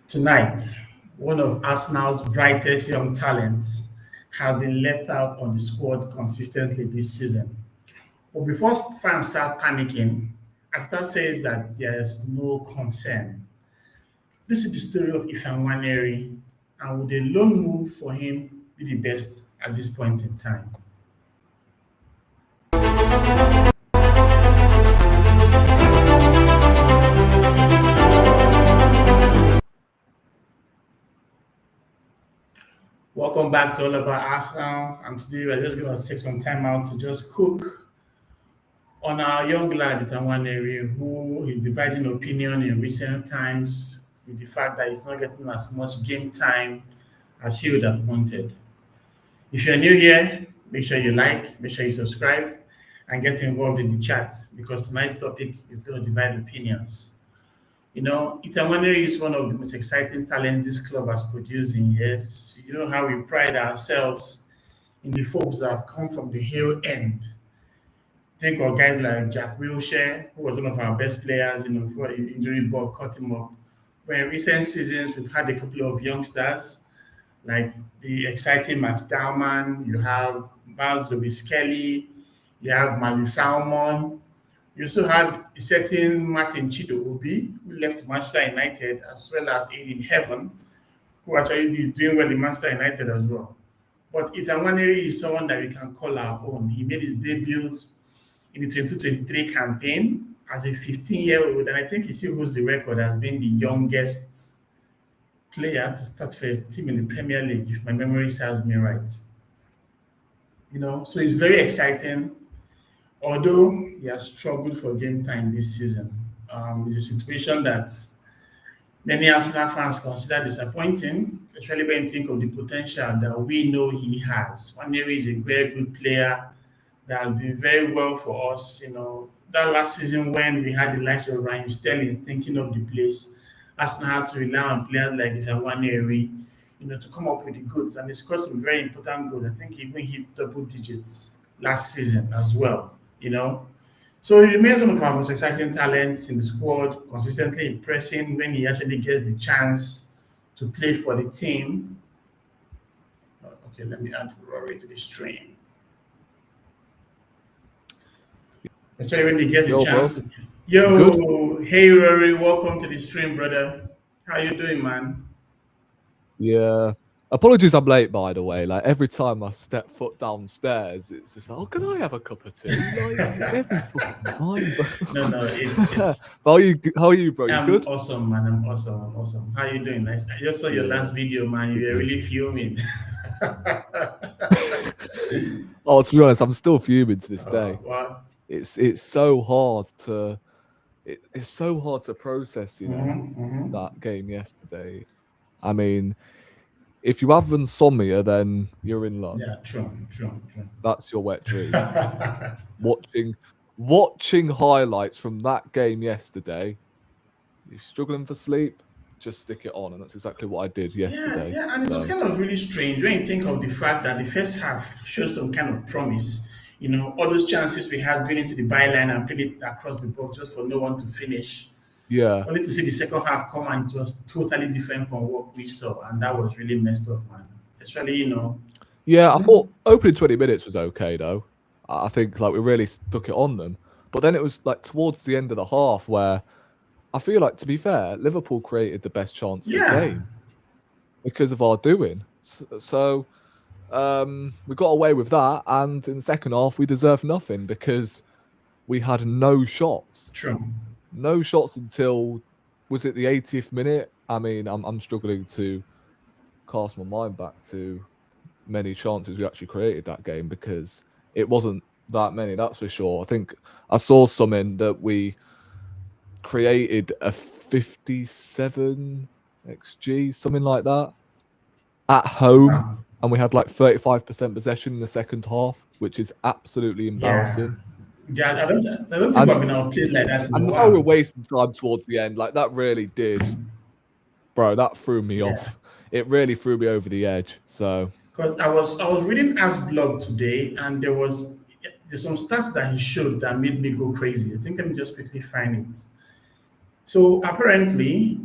Tonight, one of Arsenal's brightest young talents has been left out on the squad consistently this season. But before fans start panicking, Arteta says that there is no concern. This is the story of Ethan Nwaneri, and would a loan move for him be the best at this point in time? Welcome back to All About Arsenal, and today we're just going to take some time out to just cook on our young lad, Ethan Nwaneri, who is dividing opinion in recent times with the fact that he's not getting as much game time as he would have wanted. If you're new here, make sure you like, make sure you subscribe, and get involved in the chat because tonight's topic is going to divide opinions. You know, Ethan Nwaneri is one of the most exciting talents this club has produced in years. You know how we pride ourselves in the folks that have come from the hill end. Think of guys like Jack Wilshere, who was one of our best players, before the injury bug caught him up. But in recent seasons, we've had a couple of youngsters, like the exciting Max Dowman, you have Miles Lewis Kelly, you have Mali Salmon. You also had a certain Martin Chido Obi, who left Manchester United, as well as Aiden Heaven, who actually is doing well in Manchester United as well. But Ethan Nwaneri is someone that we can call our own. He made his debut in the 22-23 campaign as a 15-year-old, and I think he still holds the record as being the youngest player to start for a team in the Premier League, if my memory serves me right. So it's very exciting. Although he has struggled for game time this season, it's a situation that many Arsenal fans consider disappointing, especially when you think of the potential that we know he has. Nwaneri is a very good player that has been very well for us. That last season when we had the likes of Ryan Sterling thinking of the place, Arsenal had to rely on players like Nwaneri, to come up with the goods, and he scored some very important goals. I think he even hit double digits last season as well. So he remains one of our most exciting talents in the squad, consistently impressing when he actually gets the chance to play for the team. Okay, let me add Rory to the stream. Especially when he gets the chance. Hey Rory, welcome to the stream, brother. How you doing, man? Yeah. Apologies I'm late, by the way. Like, every time I step foot downstairs, it's just like, can I have a cup of tea? Like, it's every fucking time, bro. No, it's How are you, bro? You good? Awesome, man. I'm awesome. How you doing? I just saw your last video, man. You were really fuming. Oh, to be honest, I'm still fuming to this day. Wow. It's so hard to process, that game yesterday. I mean, if you have insomnia, then you're in luck. Yeah, true. That's your wet dream. Watching highlights from that game yesterday, if you're struggling for sleep, just stick it on, and that's exactly what I did yesterday. Yeah, and it was kind of really strange when you think of the fact that the first half showed some kind of promise. All those chances we had going into the byline and playing it across the box just for no one to finish. Yeah. Only to see the second half come and it was totally different from what we saw, and that was really messed up, man. Especially, Yeah, I thought opening 20 minutes was okay, though. I think we really stuck it on them. But then it was towards the end of the half where I feel like, to be fair, Liverpool created the best chance of the game because of our doing. So we got away with that, and in the second half we deserved nothing because we had no shots. True. No shots until, was it the 80th minute? I mean, I'm struggling to cast my mind back to many chances we actually created that game because it wasn't that many, that's for sure. I think I saw something that we created a 57 XG, something like that, at home, and we had 35% possession in the second half, which is absolutely embarrassing. Yeah, I don't think we've been outplayed like that in a while. I know we're wasting time towards the end. That really did, bro. That threw me off. It really threw me over the edge. So, because I was reading Ask blog today, and there's some stats that he showed that made me go crazy. I think let me just quickly find it. So apparently,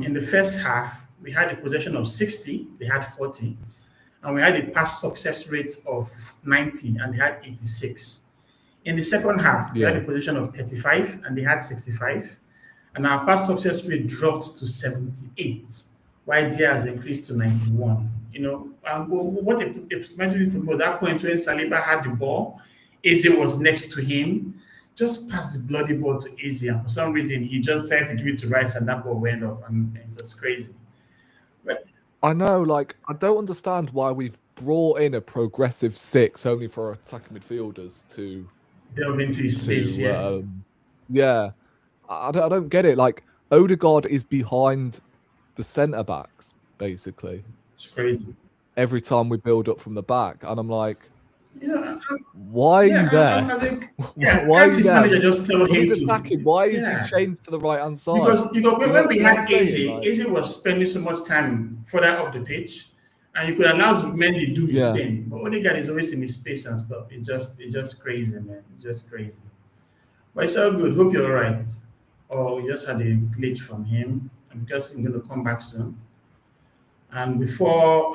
in the first half, we had a possession of 60, they had 40, and we had a pass success rate of 90, and they had 86. In the second half, we had a possession of 35, and they had 65, and our pass success rate dropped to 78, while theirs increased to 91. You know, what it reminded me from that point when Saliba had the ball, Eze was next to him, just passed the bloody ball to Eze, and for some reason he just tried to give it to Rice, and that ball went up, and it was crazy. But I know, like, I don't understand why we've brought in a progressive 6 only for attacking midfielders to delve into his space, I don't get it. Like, Odegaard is behind the centre backs, basically. It's crazy. Every time we build up from the back, and I'm like, why are you there? I think, why are you there? Manager just tell him he's attacking. Why is he changed to the right hand side? Because when we had Eze was spending so much time further up the pitch, and you could allow Mendy to do his thing. But Odegaard is always in his space and stuff. It's just crazy, man. It's just crazy. But it's all good. Hope you're all right. Or we just had a glitch from him. I'm just going to come back soon. And before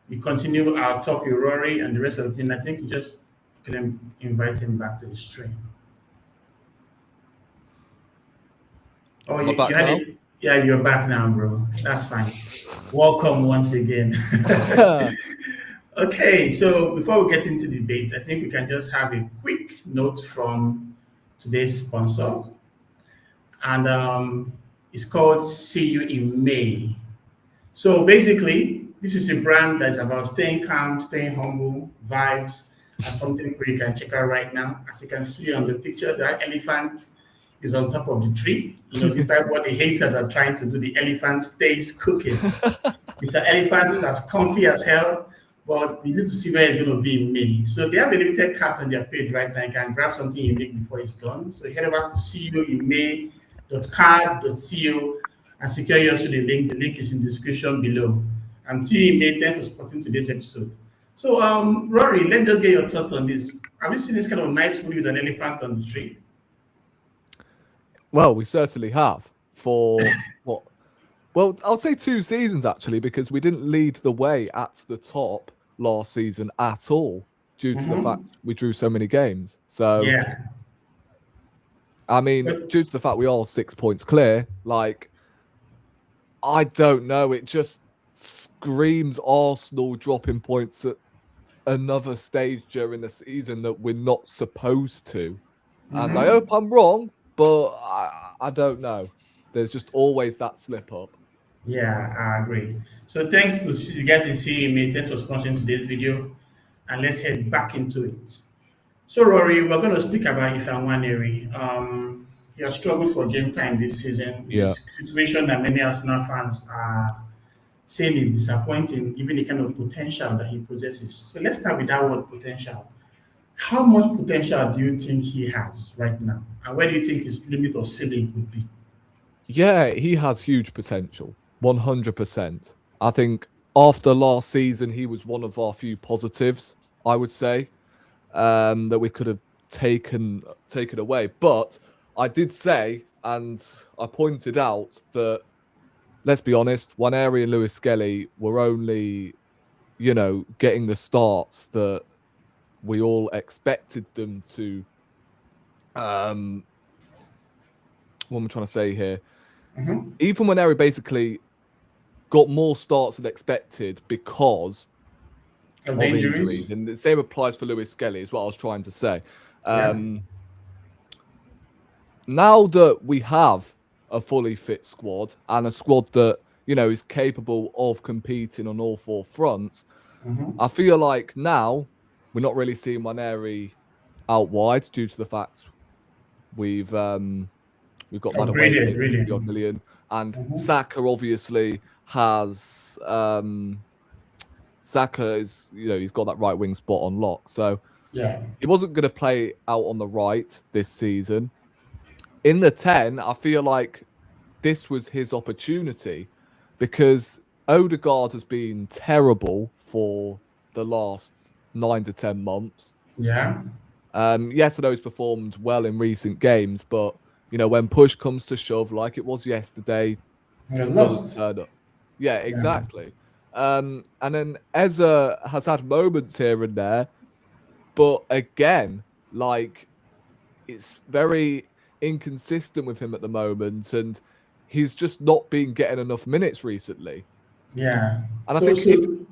we continue our talk with Rory and the rest of the team, I think you just can invite him back to the stream. Oh, you had it? Yeah, you're back now, bro. That's fine. Welcome once again. Okay, so before we get into the debate, I think we can just have a quick note from today's sponsor. And it's called See You in May. So basically, this is a brand that's about staying calm, staying humble, vibes, and something where you can check out right now. As you can see on the picture, that elephant is on top of the tree. You know, despite what the haters are trying to do, the elephant stays cooking. Mr. Elephant is as comfy as hell, but we need to see where it's going to be in May. So they have a limited cut on their page right now. You can grab something unique before it's gone. So head over to seeyouinmay.card.co and secure yours to the link. The link is in the description below. And see you in May. Thanks for supporting today's episode. So, Rory, let me just get your thoughts on this. Have you seen this kind of nice movie with an elephant on the tree? Well, we certainly have. For what? Well, I'll say 2 seasons actually, because we didn't lead the way at the top last season at all due to the fact we drew so many games. So, I mean, due to the fact we are 6 points clear, like, I don't know. It just screams Arsenal dropping points at another stage during the season that we're not supposed to. And I hope I'm wrong, but I don't know. There's just always that slip up. Yeah, I agree. So thanks to you guys in seeing me. Thanks for sponsoring today's video. And let's head back into it. So Rory, we're going to speak about Ethan Nwaneri. He has struggled for game time this season. Yeah. It's a situation that many Arsenal fans are saying is disappointing, given the kind of potential that he possesses. So let's start with that word potential. How much potential do you think he has right now? And where do you think his limit or ceiling could be? Yeah, he has huge potential, 100%. I think after last season, he was one of our few positives, I would say, that we could have taken away. But I did say, and I pointed out that, let's be honest, Nwaneri and Lewis Skelly were only, getting the starts that we all expected them to. What am I trying to say here? Even Nwaneri basically got more starts than expected because of injuries. And the same applies for Lewis Skelly, is what I was trying to say. Now that we have a fully fit squad and a squad that, is capable of competing on all 4 fronts, I feel like now we're not really seeing Nwaneri out wide due to the fact we've got upgraded, really. million, and Saka obviously has Saka is he's got that right wing spot on lock, so he wasn't going to play out on the right this season. In the 10, I feel like this was his opportunity because Odegaard has been terrible for the last 9 to 10 months. Yes, I know he's performed well in recent games, but when push comes to shove, like it was yesterday, Lost. turn up. Yeah, exactly. And then Eze has had moments here and there, but again, like, it's very inconsistent with him at the moment, and he's just not been getting enough minutes recently. Yeah. And I think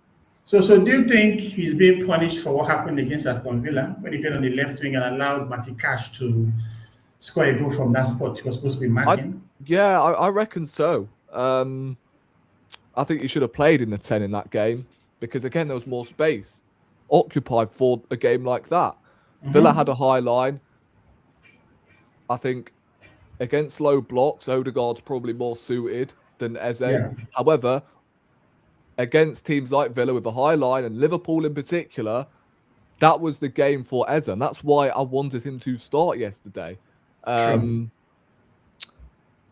So do you think he's being punished for what happened against Aston Villa when he played on the left wing and allowed Matty Cash to score a goal from that spot he was supposed to be marking? I reckon so. I think he should have played in the 10 in that game because, again, there was more space occupied for a game like that. Villa had a high line. I think against low blocks, Odegaard's probably more suited than Eze. Yeah. However, against teams like Villa with a high line and Liverpool in particular, that was the game for Eze. And that's why I wanted him to start yesterday. True.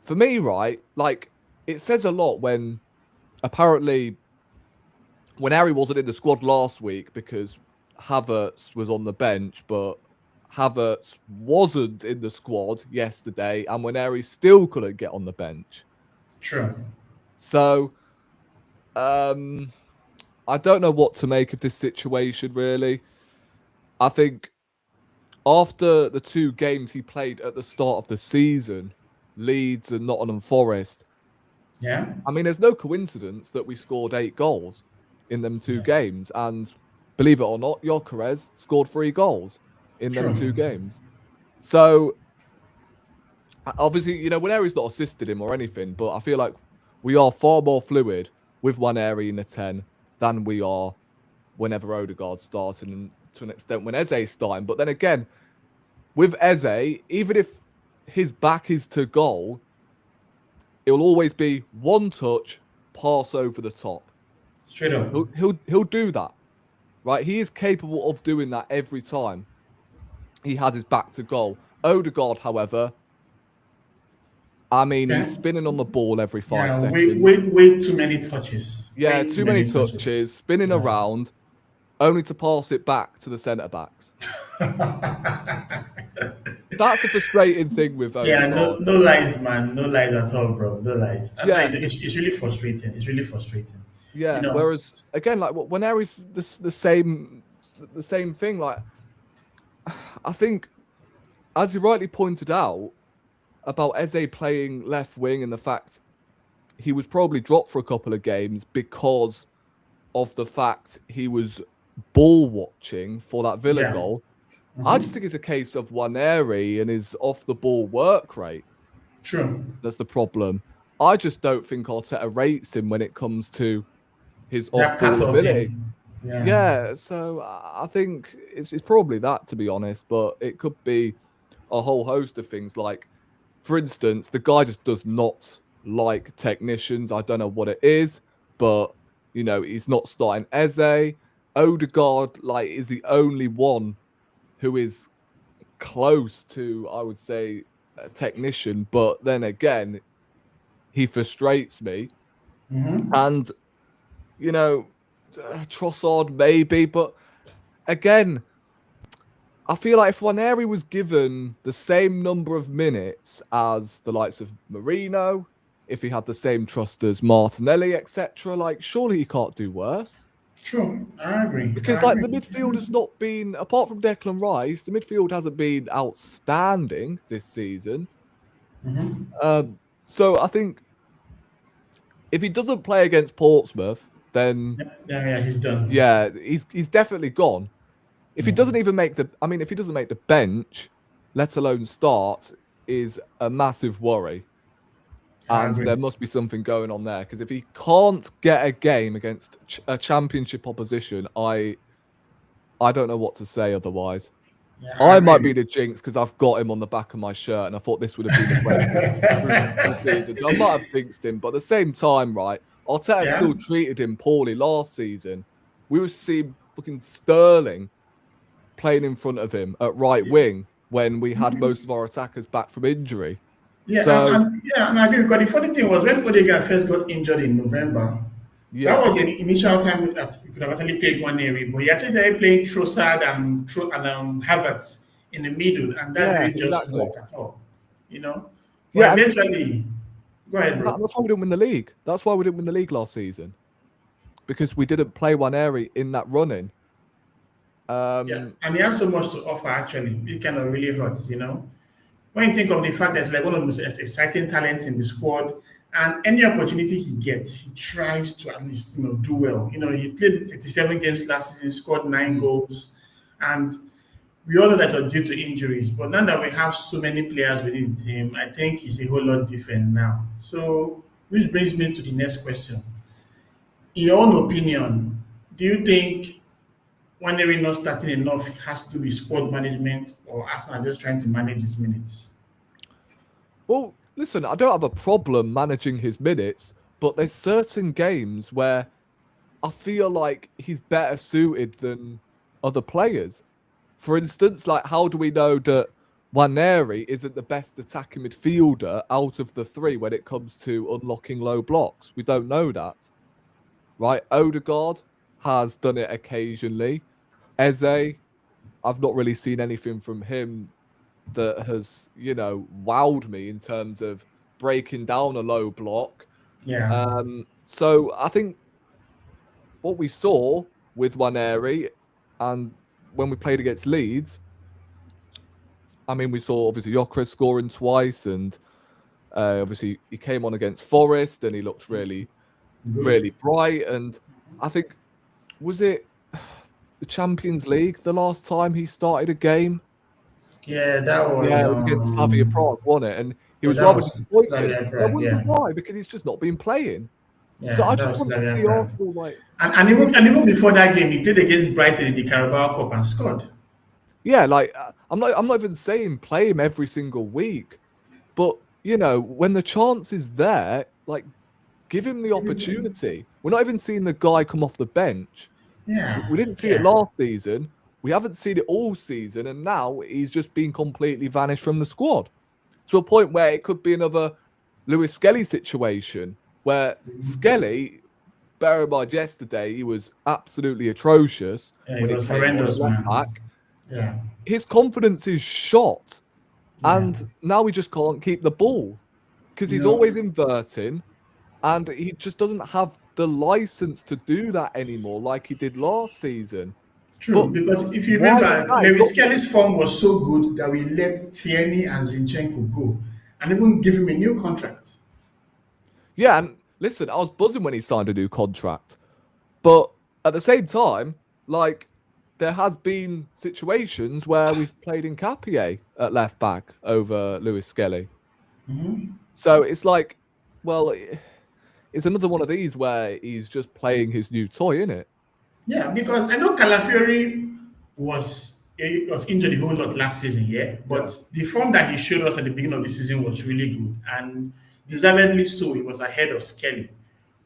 For me, right, like, it says a lot when apparently Nwaneri wasn't in the squad last week because Havertz was on the bench, but Havertz wasn't in the squad yesterday and Nwaneri still couldn't get on the bench. True. So, I don't know what to make of this situation, really. I think after the 2 games he played at the start of the season, Leeds and Nottingham Forest, Yeah. I mean, there's no coincidence that we scored 8 goals in them 2 games. And believe it or not, Gyökeres scored 3 goals in them 2 games. So, obviously, you know, Nwaneri's not assisted him or anything, but I feel like we are far more fluid with Nwaneri in the 10 than we are whenever Odegaard's starting, and to an extent when Eze's starting. But then again, with Eze, even if his back is to goal, it'll always be one touch, pass over the top. Straight up. He'll do that, right? He is capable of doing that every time he has his back to goal. Odegaard, however, I mean, he's spinning on the ball every 5 seconds. Way too many touches. Yeah, too many touches, spinning around, only to pass it back to the centre backs. That's a frustrating thing with Odegaard. Yeah, no lies, man. No lies at all, bro. No lies. Yeah. It's really frustrating. It's really frustrating. Yeah. You know? Whereas, again, like when Harry's the same thing. Like, I think, as you rightly pointed out about Eze playing left wing and the fact he was probably dropped for a couple of games because of the fact he was ball watching for that Villa goal. I just think it's a case of Nwaneri and his off-the-ball work rate. True. That's the problem. I just don't think Arteta rates him when it comes to his off-ball ability. Yeah, so I think it's probably that, to be honest, but it could be a whole host of things. Like, for instance, the guy just does not like technicians. I don't know what it is, but, you know, he's not starting Eze. Odegaard, like, is the only one who is close to, I would say, a technician. But then again, he frustrates me. And, you know, Trossard maybe. But again, I feel like if Nwaneri was given the same number of minutes as the likes of Marino, if he had the same trust as Martinelli, etc., like, surely he can't do worse. True, I agree. Because the midfield has not been, apart from Declan Rice, the midfield hasn't been outstanding this season. So I think if he doesn't play against Portsmouth, then he's done. Yeah, he's definitely gone. If he doesn't even make if he doesn't make the bench, let alone start, is a massive worry. And there must be something going on there, because if he can't get a game against a championship opposition, I don't know what to say otherwise. Yeah, I might be the jinx because I've got him on the back of my shirt, and I thought this would have been the season. So I might have jinxed him, but at the same time, right, Arteta still treated him poorly last season. We were seeing fucking Sterling playing in front of him at right wing when we had most of our attackers back from injury. Yeah, and I agree. Because the funny thing was, when Odegaard first got injured in November, that was the initial time that we could have actually played Nwaneri, but he actually started playing Trossard and Havertz in the middle, and that didn't just work at all. You know? But eventually, Go ahead, bro. That's why we didn't win the league. That's why we didn't win the league last season. Because we didn't play Nwaneri in that running. Yeah, and he has so much to offer. Actually, it kind of really hurts. When you think of the fact that he's like one of the most exciting talents in the squad, and any opportunity he gets, he tries to at least do well. He played 37 games last season, scored 9 goals, and we all know that was due to injuries. But now that we have so many players within the team, I think it's a whole lot different now. So, which brings me to the next question. In your own opinion, do you think Nwaneri not starting enough has to do with squad management, or Arsenal just trying to manage his minutes? Well, listen, I don't have a problem managing his minutes, but there's certain games where I feel like he's better suited than other players. For instance, like, how do we know that Nwaneri isn't the best attacking midfielder out of the three when it comes to unlocking low blocks? We don't know that, right? Odegaard has done it occasionally. Eze, I've not really seen anything from him that has, wowed me in terms of breaking down a low block. Yeah. So I think what we saw with Nwaneri, and when we played against Leeds, I mean, we saw obviously Gyökeres scoring twice, and obviously he came on against Forest and he looked really, Good. really bright. And I think, was it the Champions League the last time he started a game? Yeah, that was Yeah, it was against Slavia Prague, wasn't it? And he was that rather was disappointed. Slavia I Prague, wonder yeah. why, because he's just not been playing. Yeah, So I that just was want to Slavia see Prague. Arsenal like, And even before that game, he played against Brighton in the Carabao Cup and scored. yeah, like I'm not even saying play him every single week, but when the chance is there, like, give him the opportunity. We're not even seeing the guy come off the bench. Yeah. We didn't see yeah. it last season. We haven't seen it all season, and now he's just been completely vanished from the squad to a point where it could be another Lewis Skelly situation where Skelly, bear in mind yesterday, he was absolutely atrocious Yeah, when it he was came on horrendous, left man. back. Yeah. His confidence is shot, Yeah. and now he just can't keep the ball because he's always inverting, and he just doesn't have the license to do that anymore like he did last season. True, But because if you why is remember, that? Lewis Kelly's form was so good that we let Tierney and Zinchenko go and even give him a new contract. Yeah, and listen, I was buzzing when he signed a new contract. But at the same time, like, there has been situations where we've played in Capier at left back over Lewis Skelly. So it's like, well, it's another one of these where he's just playing his new toy, isn't it? Yeah, because I know Calafiori was injured a whole lot last season, yeah. But the form that he showed us at the beginning of the season was really good, and deservedly so. He was ahead of Skelly.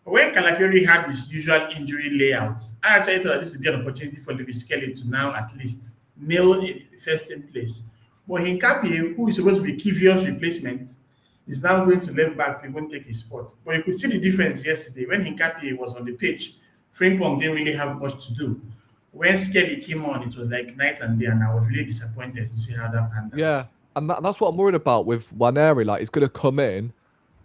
But when Calafiori had his usual injury layout, I actually thought this would be an opportunity for Lewis Skelly to now at least nail a first in place. But Hincapié, who is supposed to be Kivio's replacement, is now going to left back to even take his spot. But you could see the difference yesterday when Hincapié was on the pitch. Frimpong didn't really have much to do. When Skelly came on, it was like night and day, and I was really disappointed to see how that panned out. Yeah, and that's what I'm worried about with Nwaneri. Like, he's going to come in,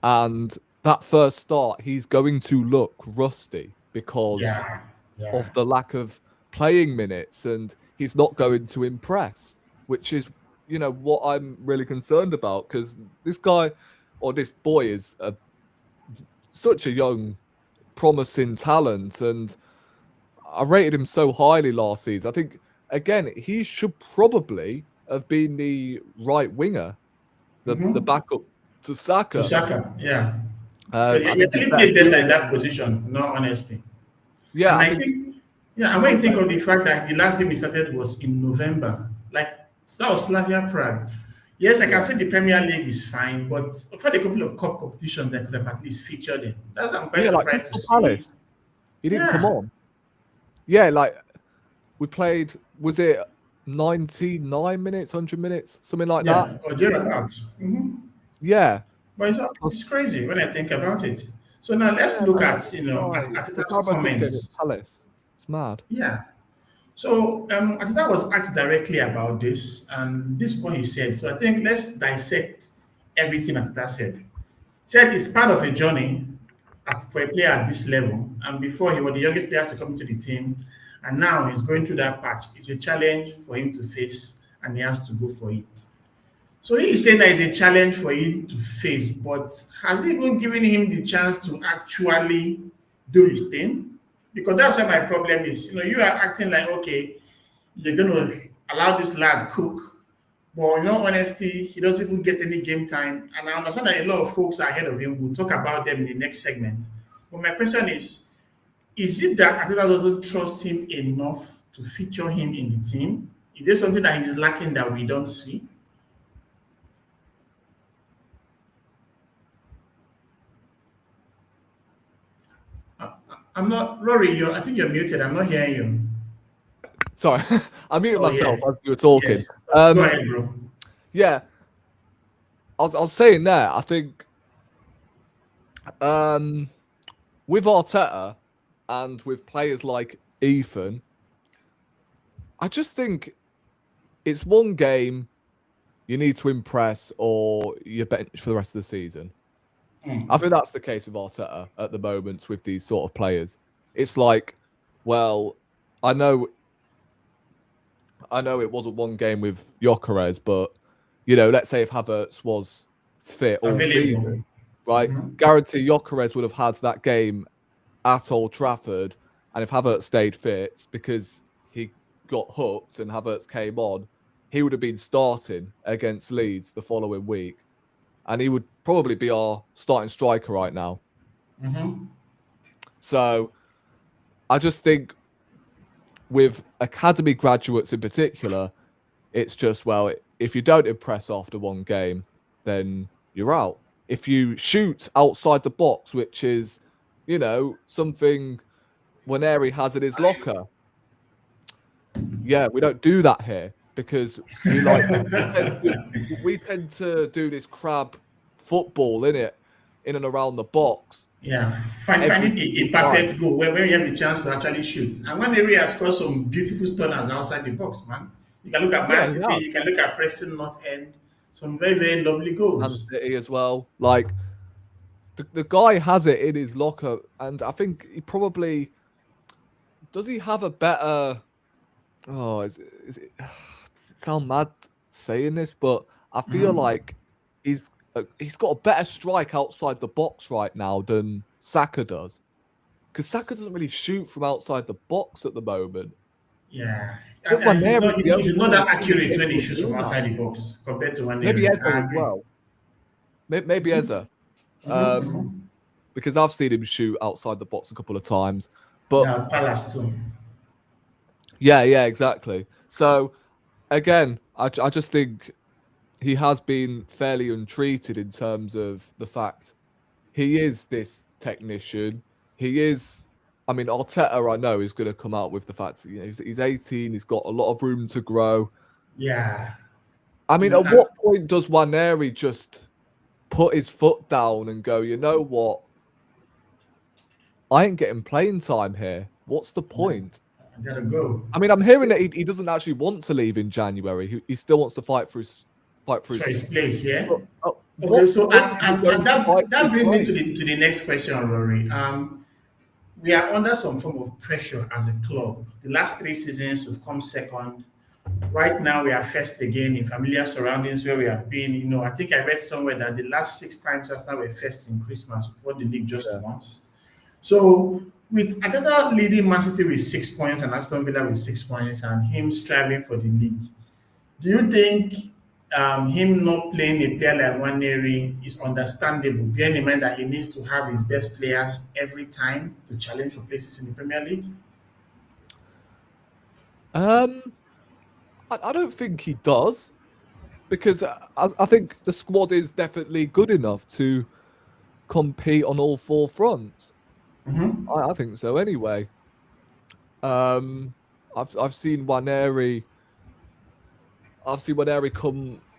and that first start, he's going to look rusty because of the lack of playing minutes, and he's not going to impress, which is, what I'm really concerned about, because this guy, or this boy, is such a young, promising talent, and I rated him so highly last season. I think, again, he should probably have been the right winger, the backup to Saka. To Saka, yeah. I He think actually played better in that position, no honesty. Yeah, And I think, and when you think of the fact that the last game he started was in November, like, that was Slavia Prague. Yes, I can say the Premier League is fine, but I've had a couple of cup competitions that could have at least featured him. That's I'm quite surprised to see. Palace. He didn't come on. Yeah, like, we played, was it 99 minutes, 100 minutes, something like that? Or thereabouts. Yeah. But it's crazy when I think about it. So now let's look at, Arteta's comments. Palace. It's mad. Yeah. So Arteta was asked directly about this, and this is what he said. So I think let's dissect everything Arteta said. He said it's part of a journey for a player at this level. And before he was the youngest player to come to the team, and now he's going through that patch. It's a challenge for him to face, and he has to go for it. So he is saying that it's a challenge for him to face, but has he even given him the chance to actually do his thing? Because that's where my problem is. You are acting like, okay, you're going to allow this lad cook, but in all honesty, he doesn't even get any game time. And I understand that a lot of folks are ahead of him. We'll talk about them in the next segment. But my question is it that Arteta doesn't trust him enough to feature him in the team? Is there something that he's lacking that we don't see? I'm not, Rory, I think you're muted. I'm not hearing you. Sorry, I muted myself yeah. as you were talking. Yes. Go ahead, bro. Yeah, I was saying there, I think with Arteta and with players like Ethan, I just think it's one game you need to impress or you're bench for the rest of the season. I think that's the case with Arteta at the moment with these sort of players. It's like, well, I know it wasn't one game with Gyökeres, but let's say if Havertz was fit all season, right? Guarantee Gyökeres would have had that game at Old Trafford, and if Havertz stayed fit because he got hooked and Havertz came on, he would have been starting against Leeds the following week, and he would probably be our starting striker right now. So I just think with academy graduates in particular, it's just, well, if you don't impress after one game, then you're out. If you shoot outside the box, which is, something Nwaneri has in his locker, yeah, we don't do that here because we tend to do this crab football in and around the box. Yeah, finding a perfect goal when you have the chance to actually shoot. And Nwaneri has scored some beautiful stunners outside the box, man. You can look at Man City, you can look at Preston North End, some very, very lovely goals. Man City as well. Like, the guy has it in his locker, and I think he probably... Does he have a better... Oh, does it sound mad saying this, but I feel like he's got a better strike outside the box right now than Saka does. Because Saka doesn't really shoot from outside the box at the moment. Yeah. He's not that accurate when he shoots from outside the box compared to Nwaneri. Maybe Eze as well. Maybe Eze. Because I've seen him shoot outside the box a couple of times. But Palace too. Yeah, exactly. So, again, I just think he has been fairly untreated in terms of the fact he is this technician. He is... I mean, Arteta, I know, is going to come out with the fact that he's 18, he's got a lot of room to grow. Yeah. I mean, at what point does Nwaneri just put his foot down and go, you know what? I ain't getting playing time here. What's the point? I gotta go. I mean, I'm hearing that he doesn't actually want to leave in January. He still wants to fight for his place, yeah? Okay, so that brings me to the next question, Rory. We are under some form of pressure as a club. The last 3 seasons we've come second. Right now we are first again in familiar surroundings where we have been. I think I read somewhere that the last 6 times Arsenal were first in Christmas, we won the league just once. So with Arteta leading Man City with 6 points and Aston Villa with 6 points and him striving for the league, do you think him not playing a player like Nwaneri is understandable, bearing in mind that he needs to have his best players every time to challenge for places in the Premier League? I don't think he does, because I think the squad is definitely good enough to compete on all 4 fronts. I think so anyway. I've seen Nwaneri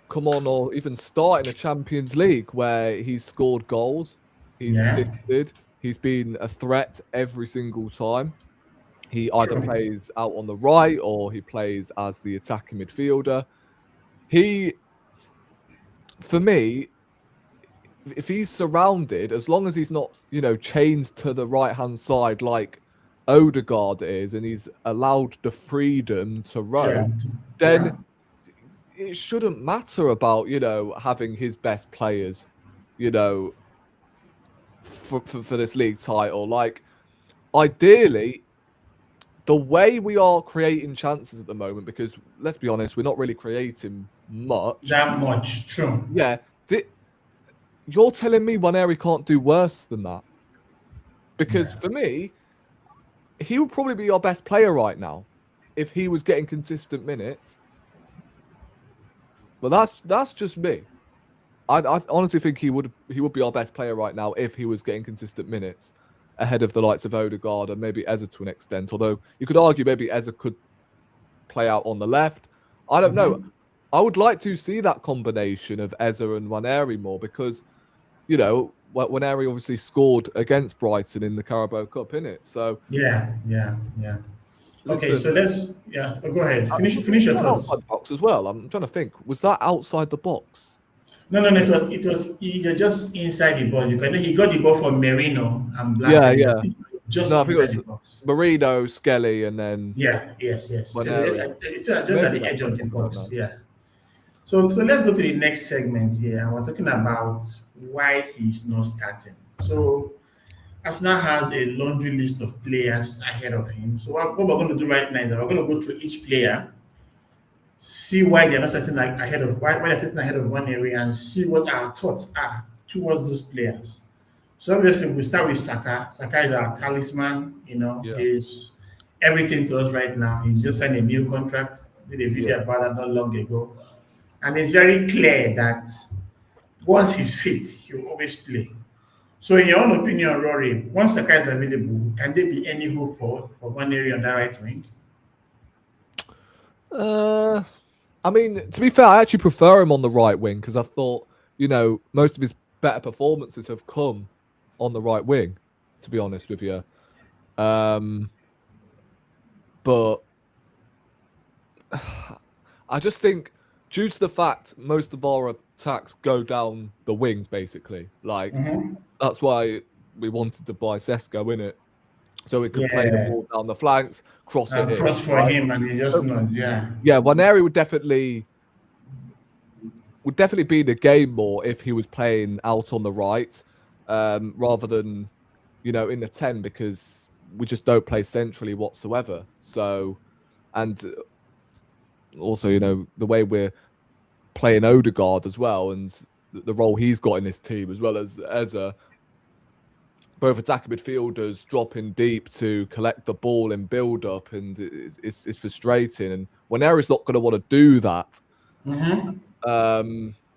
come on or even start in a Champions League where he's scored goals, he's assisted, he's been a threat every single time. He either plays out on the right or he plays as the attacking midfielder. For me, if he's surrounded, as long as he's not, chained to the right-hand side like Odegaard is, and he's allowed the freedom to roam, then it shouldn't matter about, having his best players, for this league title. Like, ideally, the way we are creating chances at the moment, because let's be honest, we're not really creating much. That much, true. Yeah. You're telling me Nwaneri can't do worse than that? Because for me, he would probably be our best player right now if he was getting consistent minutes. But that's just me. I honestly think he would be our best player right now if he was getting consistent minutes, ahead of the likes of Odegaard and maybe Eze to an extent. Although you could argue maybe Eze could play out on the left. I don't know. I would like to see that combination of Eze and Nwaneri more, because, Nwaneri obviously scored against Brighton in the Carabao Cup, innit? So yeah. Okay, so let's go ahead. Finish your thoughts. Outside the box as well. I'm trying to think. Was that outside the box? No. It was. You're just inside the ball. He got the ball from Merino and Yeah. Just no, I think inside it the box. Marino, Skelly, and then yes. So Nwaneri. it's just at the edge of the box. Yeah. So let's go to the next segment here, and we're talking about why he's not starting. So Arsenal has a laundry list of players ahead of him. So what we're going to do right now is that we're going to go through each player, see why they're not starting ahead of why they're starting ahead of one area, and see what our thoughts are towards those players. So obviously we start with Saka. Saka is our talisman. He's everything to us right now. He just signed a new contract. Did a video about that not long ago, and it's very clear that once he's fit, he'll always play. So, in your own opinion, Rory, once Saka is available, can there be any hope for Nwaneri on that right wing? I mean, to be fair, I actually prefer him on the right wing, because I thought, most of his better performances have come on the right wing, to be honest with you. But I just think, due to the fact most of our attacks go down the wings, basically, that's why we wanted to buy Sesko, innit? So we could play the ball down the flanks, cross it in. Cross for him, and he just nods, Yeah, Nwaneri would definitely be the game more if he was playing out on the right, rather than, in the 10, because we just don't play centrally whatsoever. So, and also, the way we're playing Odegaard as well, and the role he's got in this team, as well as both attacking midfielders dropping deep to collect the ball and build up, and it's frustrating. And Nwaneri's not going to want to do that.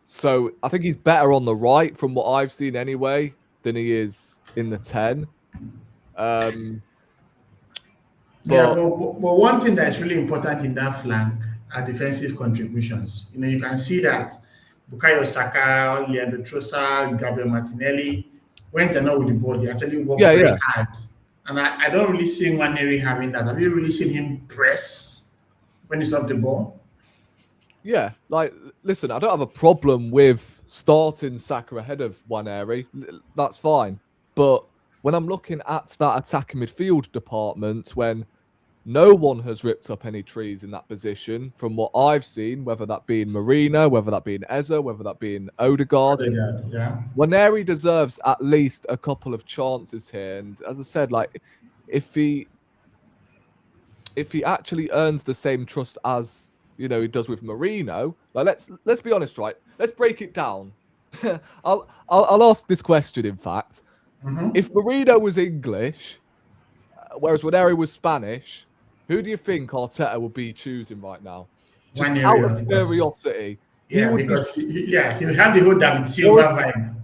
So I think he's better on the right, from what I've seen anyway, than he is in the 10. But one thing that's really important in that flank are defensive contributions. You can see that Bukayo Saka, Leandro Trossard, Gabriel Martinelli, when they're not with the ball, they actually work very hard. And I don't really see Nwaneri having that. Have you really seen him press when he's off the ball? Yeah, listen, I don't have a problem with starting Saka ahead of Nwaneri. That's fine. But when I'm looking at that attacking midfield department, when no one has ripped up any trees in that position, from what I've seen, whether that be in Marino, whether that be in Eze, whether that be in Odegaard. Nwaneri deserves at least a couple of chances here. And as I said, if he actually earns the same trust as he does with Marino, let's be honest, right? Let's break it down. I'll ask this question. In fact, if Marino was English, whereas Nwaneri was Spanish, who do you think Arteta would be choosing right now? Just out of curiosity. Yeah, because he had the whole David Silva vibe.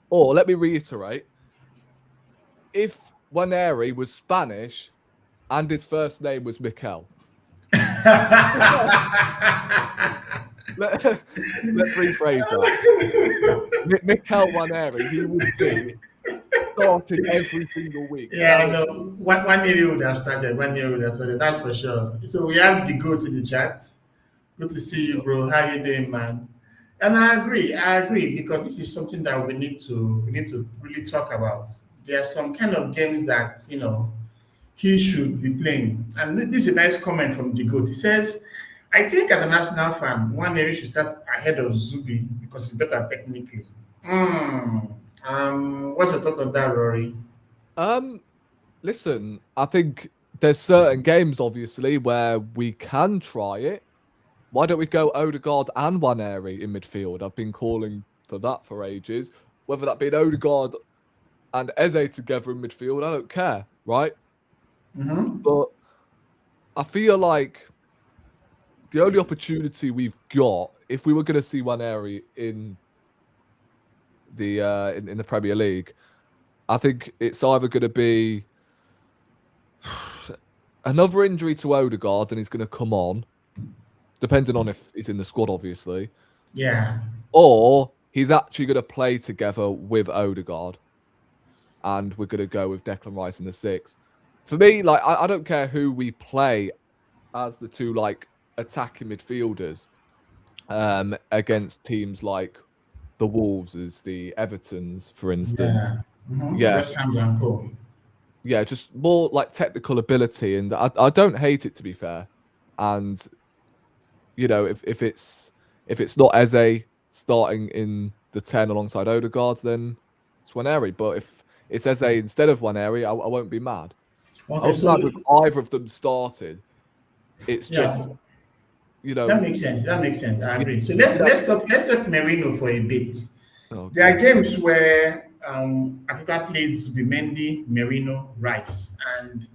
Or let me reiterate: if Nwaneri was Spanish and his first name was Mikel. Let's rephrase that. Mikel Nwaneri, he would be started every single week. Yeah, I know. One year would have started. That's for sure. So we have the GOAT in the chat. Good to see you, bro. How you doing, man? And I agree, because this is something that we need to really talk about. There are some kind of games that he should be playing. And this is a nice comment from the goat. He says, I think as an Arsenal fan, one area should start ahead of Zubi because it's better technically. What's your thought on that, Rory? Listen, I think there's certain games, obviously, where we can try it. Why don't we go Odegaard and Nwaneri in midfield? I've been calling for that for ages. Whether that be an Odegaard and Eze together in midfield, I don't care, right? But I feel like the only opportunity we've got, if we were going to see Nwaneri in the in the Premier League, I think it's either going to be another injury to Odegaard and he's going to come on, depending on if he's in the squad, obviously. Yeah. Or he's actually going to play together with Odegaard and we're going to go with Declan Rice in the six. For me, like, I don't care who we play as the two, like, attacking midfielders against teams like the Wolves, as the Evertons, for instance. Yeah. West Ham's and co. Yeah, just more like technical ability, and I don't hate it, to be fair. And if it's not Eze starting in the 10 alongside Odegaard, then it's Nwaneri. But if it's Eze instead of Nwaneri, I won't be mad. Okay, I was mad with either of them started. It's just that makes sense. I agree. So let's talk Merino for a bit. Okay. There are games where Arteta plays Bimendi, Merino, Rice, and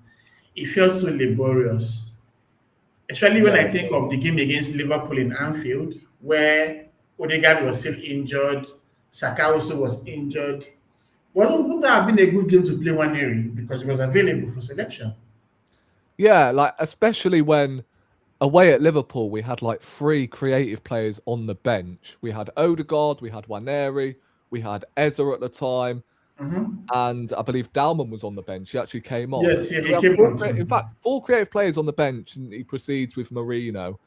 it feels so laborious. Especially when I think of the game against Liverpool in Anfield, where Odegaard was still injured, Saka also was injured. Wouldn't that have been a good game to play Nwaneri because he was available for selection? Yeah, like especially when away at Liverpool, we had like 3 creative players on the bench. We had Odegaard, we had Nwaneri, we had Eze at the time, and I believe Dalman was on the bench. He actually came on. Yes, he came on. In fact, 4 creative players on the bench, and he proceeds with Merino.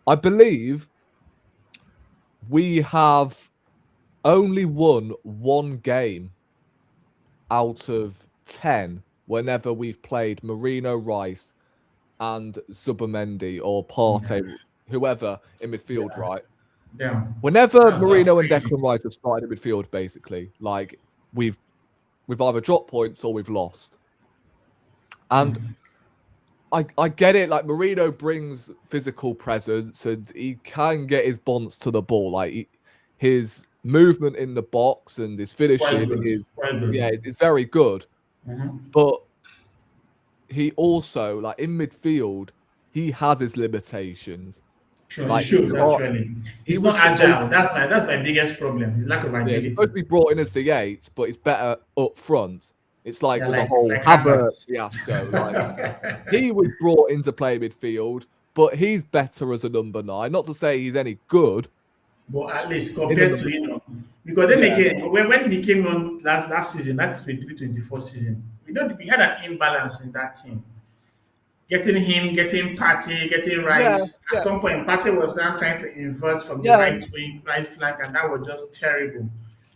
I believe we have only won 1 game out of 10 whenever we've played Merino, Rice, and Zubimendi or Partey, whoever in midfield, right? Yeah. Whenever Merino and Declan Rice have started in midfield, basically, like we've either dropped points or we've lost. And I get it, like Merino brings physical presence and he can get his bonds to the ball. Like his movement in the box and his finishing is it's very good. But he also, like in midfield, he has his limitations. True, like, he should actually. He's not agile. That's my biggest problem. His lack of agility. He's supposed to be brought in as the 8, but he's better up front. It's like the whole Havertz fiasco. Like, he was brought in to play midfield, but he's better as a number 9. Not to say he's any good, but at least compared to because then again, when he came on last season, that 23-24 season, we had an imbalance in that team. Getting him, getting Partey, getting Rice. At some point, Partey was now trying to invert from the right wing, right flank, and that was just terrible.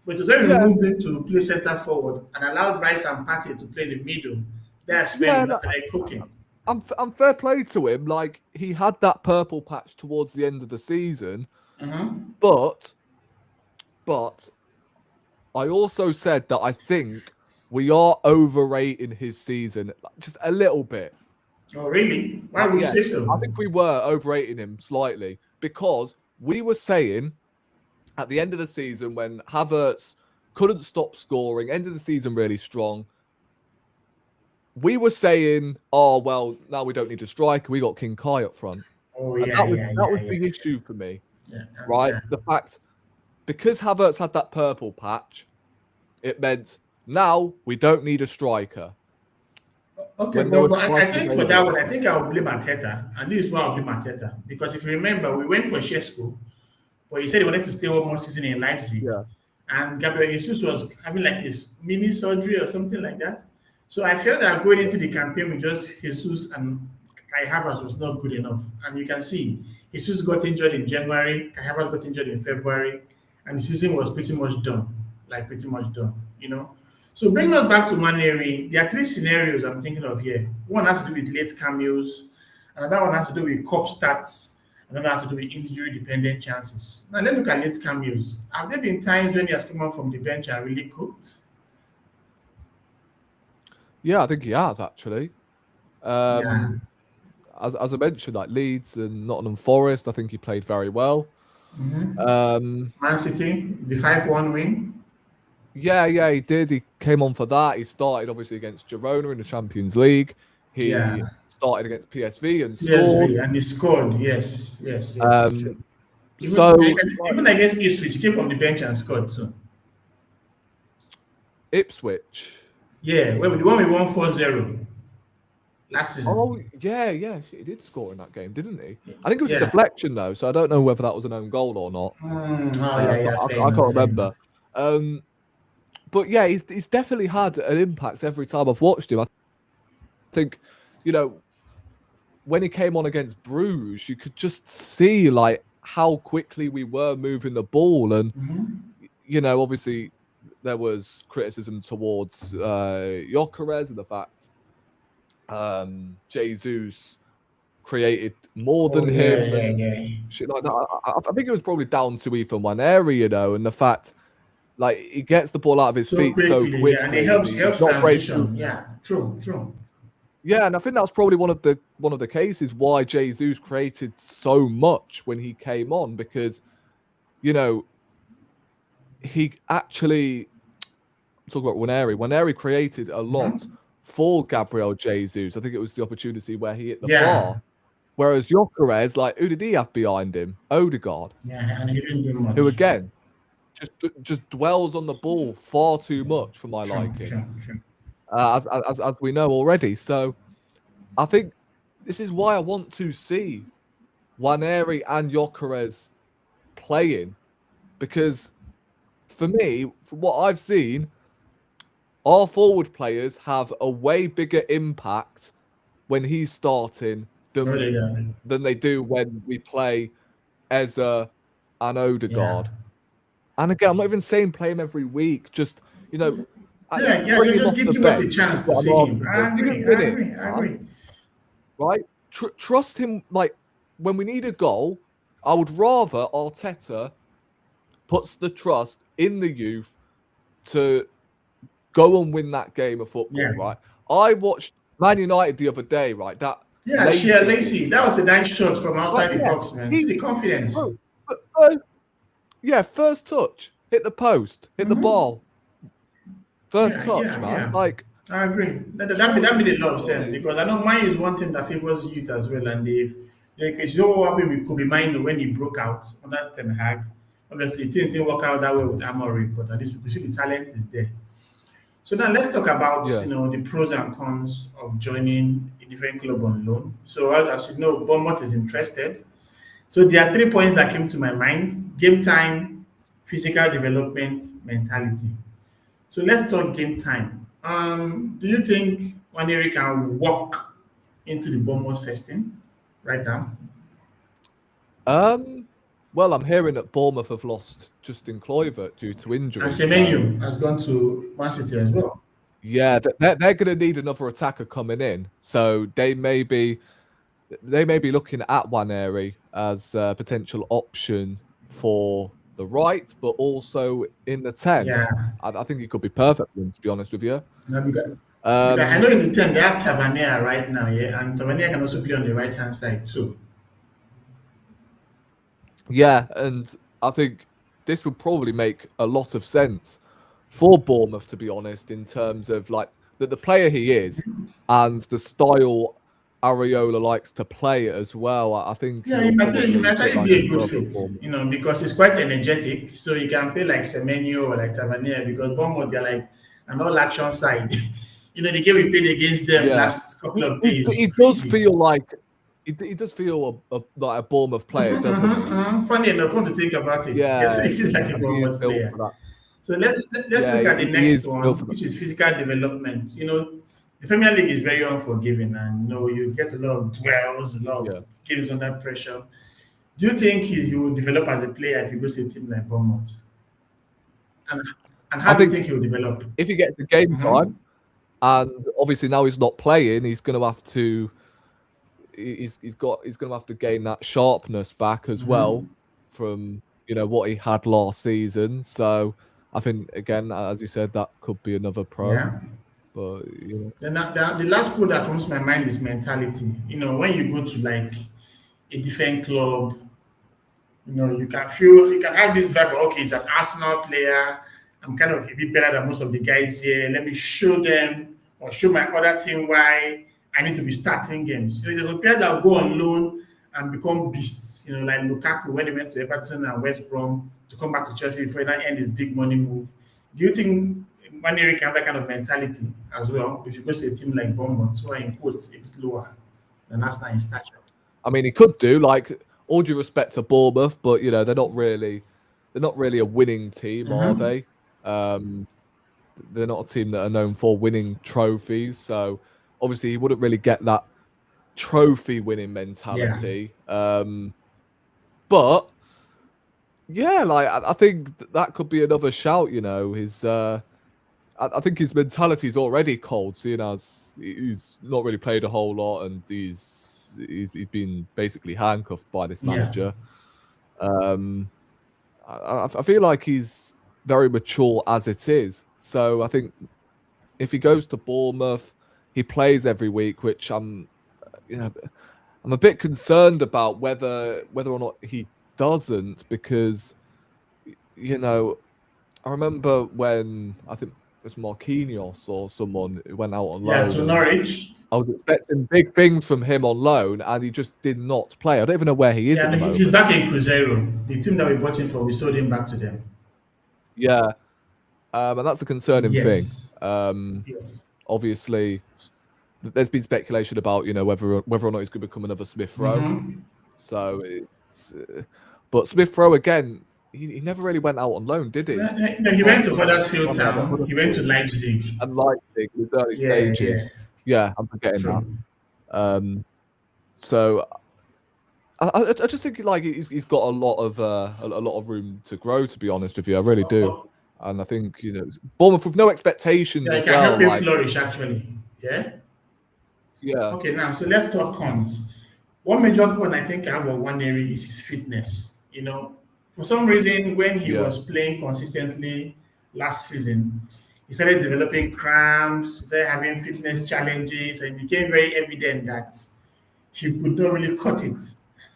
But it was when we moved him to play centre forward and allowed Rice and Partey to play the middle. That's when we started cooking. I'm fair play to him. Like, he had that purple patch towards the end of the season, but I also said that I think we are overrating his season just a little bit. Oh, really? Why would you say so? I think we were overrating him slightly because we were saying at the end of the season when Havertz couldn't stop scoring, end of the season really strong, we were saying, oh, well, now we don't need a striker. We got King Kai up front. Oh, that was the issue for me, right? The fact, because Havertz had that purple patch, it meant now we don't need a striker. Okay, but I think for that one, I think I'll blame Arteta. And this is why I'll blame Arteta. Because if you remember, we went for Shesko, but he said he wanted to stay one more season in Leipzig. Yeah. And Gabriel Jesus was having like his mini surgery or something like that. So I felt that going into the campaign with just Jesus and Kai Havertz was not good enough. And you can see, Jesus got injured in January, Kai Havertz got injured in February, and the season was pretty much done. Like pretty much done, So bringing us back to Nwaneri, there are three scenarios I'm thinking of here. One has to do with late cameos, another one has to do with cup stats, another has to do with injury dependent chances. Now let's look at late cameos. Have there been times when he has come on from the bench and really cooked? Yeah, I think he has actually. Yeah. As I mentioned, like Leeds and Nottingham Forest, I think he played very well. Man City, the 5-1 win. Yeah, he did. He came on for that. He started obviously against Girona in the Champions League. He started against PSV and scored. PSV, and he scored. Yes. Even against Ipswich, he came from the bench and scored too. Ipswich. Yeah, well, the one we won 4-0 last season. Oh, yeah, he did score in that game, didn't he? I think it was a deflection though, so I don't know whether that was an own goal or not. I can't remember. But yeah, he's definitely had an impact every time I've watched him. I think, when he came on against Bruges, you could just see like how quickly we were moving the ball, and obviously there was criticism towards Gyökeres and the fact Jesus created more than him. Shit like that. I think it was probably down to Ethan Nwaneri, and the fact like he gets the ball out of his feet so quickly, and it helps transition. Yeah, true. Yeah, and I think that's probably one of the cases why Jesus created so much when he came on, because he actually talk about Nwaneri created a lot for Gabriel Jesus. I think it was the opportunity where he hit the bar. Whereas Gyökeres, like, who did he have behind him? Odegaard. Yeah, and he didn't do much. Who again just dwells on the ball far too much for my liking. True. As we know already. So I think this is why I want to see Nwaneri and Gyökeres playing, because for me, from what I've seen, our forward players have a way bigger impact when he's starting than they do when we play Eze and Odegaard. Yeah. And again, I'm not even saying play him every week. Just, give us a chance to see him. I agree. Right? Trust him. Like, when we need a goal, I would rather Arteta puts the trust in the youth to go and win that game of football, right? I watched Man United the other day, right? Lacey. That was a nice shot from outside the box, man. See the confidence. First touch, hit the post, hit the ball. First touch, man. Yeah. Like, I agree. That made a lot of sense, because I know mine is one thing that favors youth as well, and because what happened with Kobe Mino when he broke out under Ten Hag. Obviously, it didn't work out that way with Amorim, but at least we see the talent is there. So now let's talk about the pros and cons of joining a different club on loan. So as you know, Bournemouth is interested. So there are 3 points that came to my mind: game time, physical development, mentality. So let's talk game time. Do you think Nwaneri can walk into the Bournemouth first team right now? Well, I'm hearing that Bournemouth have lost Justin Kluivert due to injury. And Semenyo has gone to Man City as well. Yeah, they're going to need another attacker coming in. So they may be looking at Nwaneri as a potential option for the right, but also in the 10. Yeah. I think he could be perfect for them, to be honest with you. No, because I know in the 10 they have Tavernier right now, and Tavernier can also play on the right-hand side too. Yeah, and I think this would probably make a lot of sense for Bournemouth, to be honest, in terms of like the player he is and the style Areola likes to play as well. I think he might actually be a good fit, because he's quite energetic. So he can play like Semenyo or like Tavernier, because Bournemouth, they're like an all-action side. The game we played against them last couple of days. He does feel like. He does feel like a Bournemouth player, doesn't he? Funny enough, come to think about it. Yeah, he feels like a Bournemouth player. So let's look at the next one, which is physical development. The Premier League is very unforgiving, and you get a lot of dwells, a lot of games under pressure. Do you think he will develop as a player if he goes to a team like Bournemouth? And, and how I do you think think he will develop? if he gets the game Mm-hmm. time, and obviously now he's not playing, he's going to have to. He's going to have to gain that sharpness back as well Mm-hmm. from what he had last season. So I think again, as you said, that could be another pro. Yeah. But The last quote that comes to my mind is mentality. When you go to like a different club, you can have this vibe. Okay, he's an Arsenal player. I'm kind of a bit better than most of the guys here. Let me show them or show my other team why I need to be starting games. There's some players that will go on loan and become beasts. Like Lukaku when he went to Everton and West Brom to come back to Chelsea before he now end his big money move. Do you think Nwaneri can have that kind of mentality as well? If you go to a team like Bournemouth, who are in quotes a bit lower than Arsenal in stature. I mean, he could do, like, all due respect to Bournemouth, but they're not really a winning team, are Mm-hmm. they? They're not a team that are known for winning trophies, so obviously he wouldn't really get that trophy winning Yeah. mentality. But yeah, like I think that could be another shout. His I think his mentality is already cold, seeing as he's not really played a whole lot and he's been basically handcuffed by this Yeah. manager. I feel like he's very mature as it is. So I think if he goes to Bournemouth, he plays every week, which I'm a bit concerned about whether or not he doesn't, because I remember when I think it was Marquinhos or someone who went out on Yeah, loan, to and Norwich. I was expecting big things from him on loan, and he just did not play. I don't even know where he is Yeah, at and the he's moment. back in Cruzeiro. The team that we bought him for, we sold him back to them. Yeah, and that's a concerning thing. Yes. Yes. Obviously, there's been speculation about whether or not he's going to become another Smith Rowe. Mm-hmm. So but Smith Rowe again, he never really went out on loan, did he? No, he went to Huddersfield Town. He went to Huddersfield Leipzig. and Leipzig in his early Yeah, yeah. stages. Yeah, I'm forgetting that. True. So I just think like he's got a lot of room to grow. To be honest with you, I really do. Oh, And I think Bournemouth with no expectations yeah, I as can well. help him Like flourish actually. Yeah. yeah, Okay, now so let's talk cons. One major con I think I have of Nwaneri is his fitness. For some reason, when he yeah. was playing consistently last season, he started developing cramps, started having fitness challenges, and it became very evident that he could not really cut it.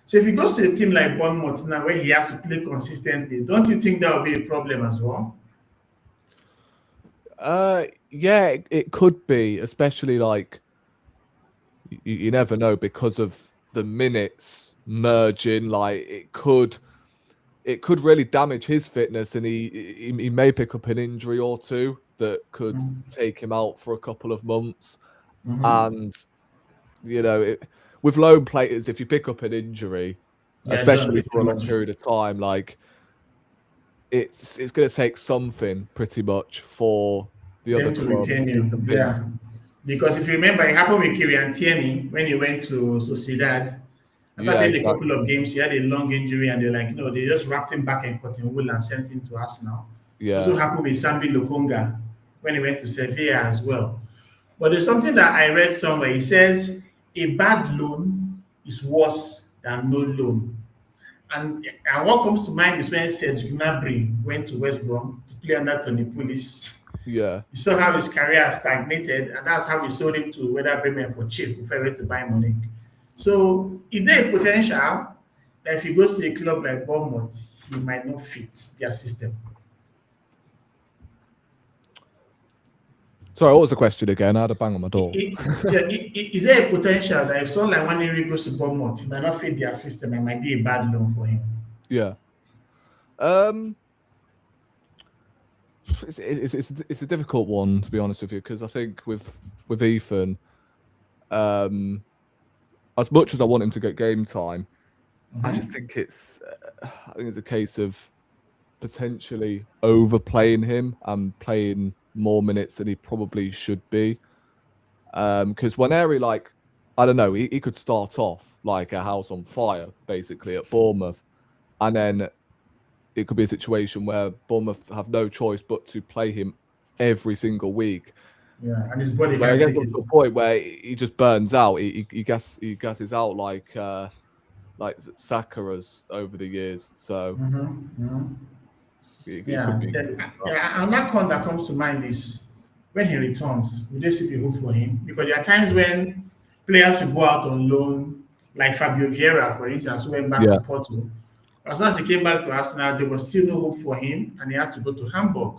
So if he goes to a team like Bournemouth now where he has to play consistently, don't you think that will be a problem as well? Yeah, it could be, especially like you never know because of the minutes merging. Like it could really damage his fitness, and he may pick up an injury or two that could take him out for a couple of months. Mm-hmm. And with loan players, if you pick up an injury, Yeah, done especially for pretty a long much. period of time, like it's going to take something pretty much for the other Them to club retain to be you. Yeah. convinced. Because if you remember, it happened with Kieran Tierney when he went to Sociedad. After Yeah, playing a couple of exactly. games, he had a long injury, and they're like, no, they just wrapped him back in cotton wool and sent him to Arsenal. It also Yeah, happened with Sambi Lokonga when he went to Sevilla as well. But there's something that I read somewhere. He says a bad loan is worse than no loan. And what comes to mind is when Serge Gnabry went to West Brom to play under Tony Pulis. yeah. You saw how his career stagnated, and that's how we sold him to Werder Bremen for cheap before he went to Bayern Munich. So, is there a potential that if he goes to a club like Bournemouth, he might not fit their system? Sorry, what was the question again? I had a bang on my door. Is there a potential that if someone like Nwaneri goes to Bournemouth, he might not fit their system and might be a bad loan for him? Yeah. It's a difficult one, to be honest with you, because I think with Ethan, as much as I want him to get game time, I just think it's a case of potentially overplaying him and playing more minutes than he probably should be. Because Nwaneri, like, I don't know, he could start off like a house on fire, basically, at Bournemouth. And then it could be a situation where Bournemouth have no choice but to play him every single week. Yeah, and his body Where I can't guess take up it. to a point where he just burns out. He gasses out like Sakura's over the years. So it Yeah, could be. another con that comes to mind is when he returns, will there still be hope for him? Because there are times when players will go out on loan, like Fabio Vieira, for instance, who went back Yeah. to Porto. As soon as he came back to Arsenal, there was still no hope for him, and he had to go to Hamburg.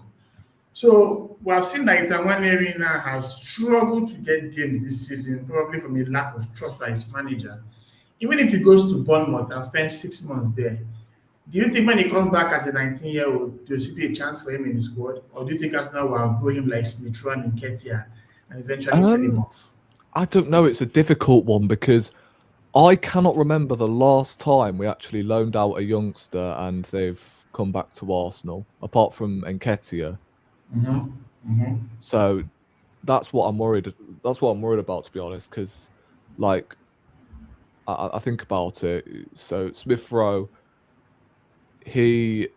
So we have seen that Ethan Nwaneri now has struggled to get games this season, probably from a lack of trust by his manager. Even if he goes to Bournemouth and spends 6 months there, do you think when he comes back as a 19-year-old, there should be a chance for him in the squad? Or do you think Arsenal will outgrow him like Smith Rowe and Nketiah and eventually sell him off? I don't know. It's a difficult one because I cannot remember the last time we actually loaned out a youngster and they've come back to Arsenal, apart from Nketiah. So that's what I'm worried. That's what I'm worried about, to be honest, because like I think about it. So Smith Rowe, he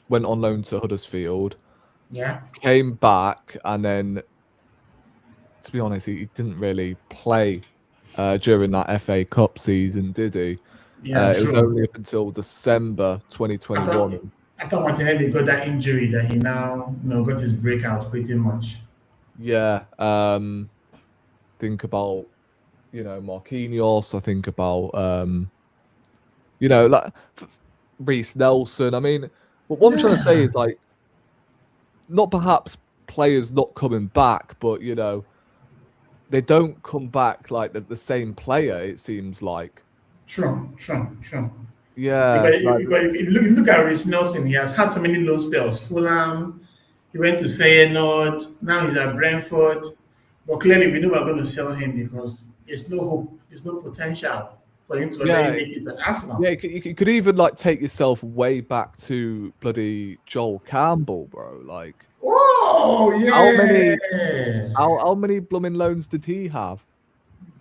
went on loan to Huddersfield. Yeah. Came back, and then, to be honest, he didn't really play during that FA Cup season, did he? Yeah, it was only up until December 2021. After Martinelli got that injury, that he now got his breakout pretty much. Yeah. Think about Marquinhos. I think about like Reece Nelson. I mean, what I'm trying to say is like, not perhaps players not coming back, but they don't come back like the same player. It seems like. True. Yeah. Because if you look at Reece Nelson, he has had so many low spells. Fulham, he went to Feyenoord, now he's at Brentford. But clearly, we know we're going to sell him because there's no hope, there's no potential for him to really make it at Arsenal. Yeah, you could even like take yourself way back to bloody Joel Campbell, bro. Like, oh yeah, how many blooming loans did he have?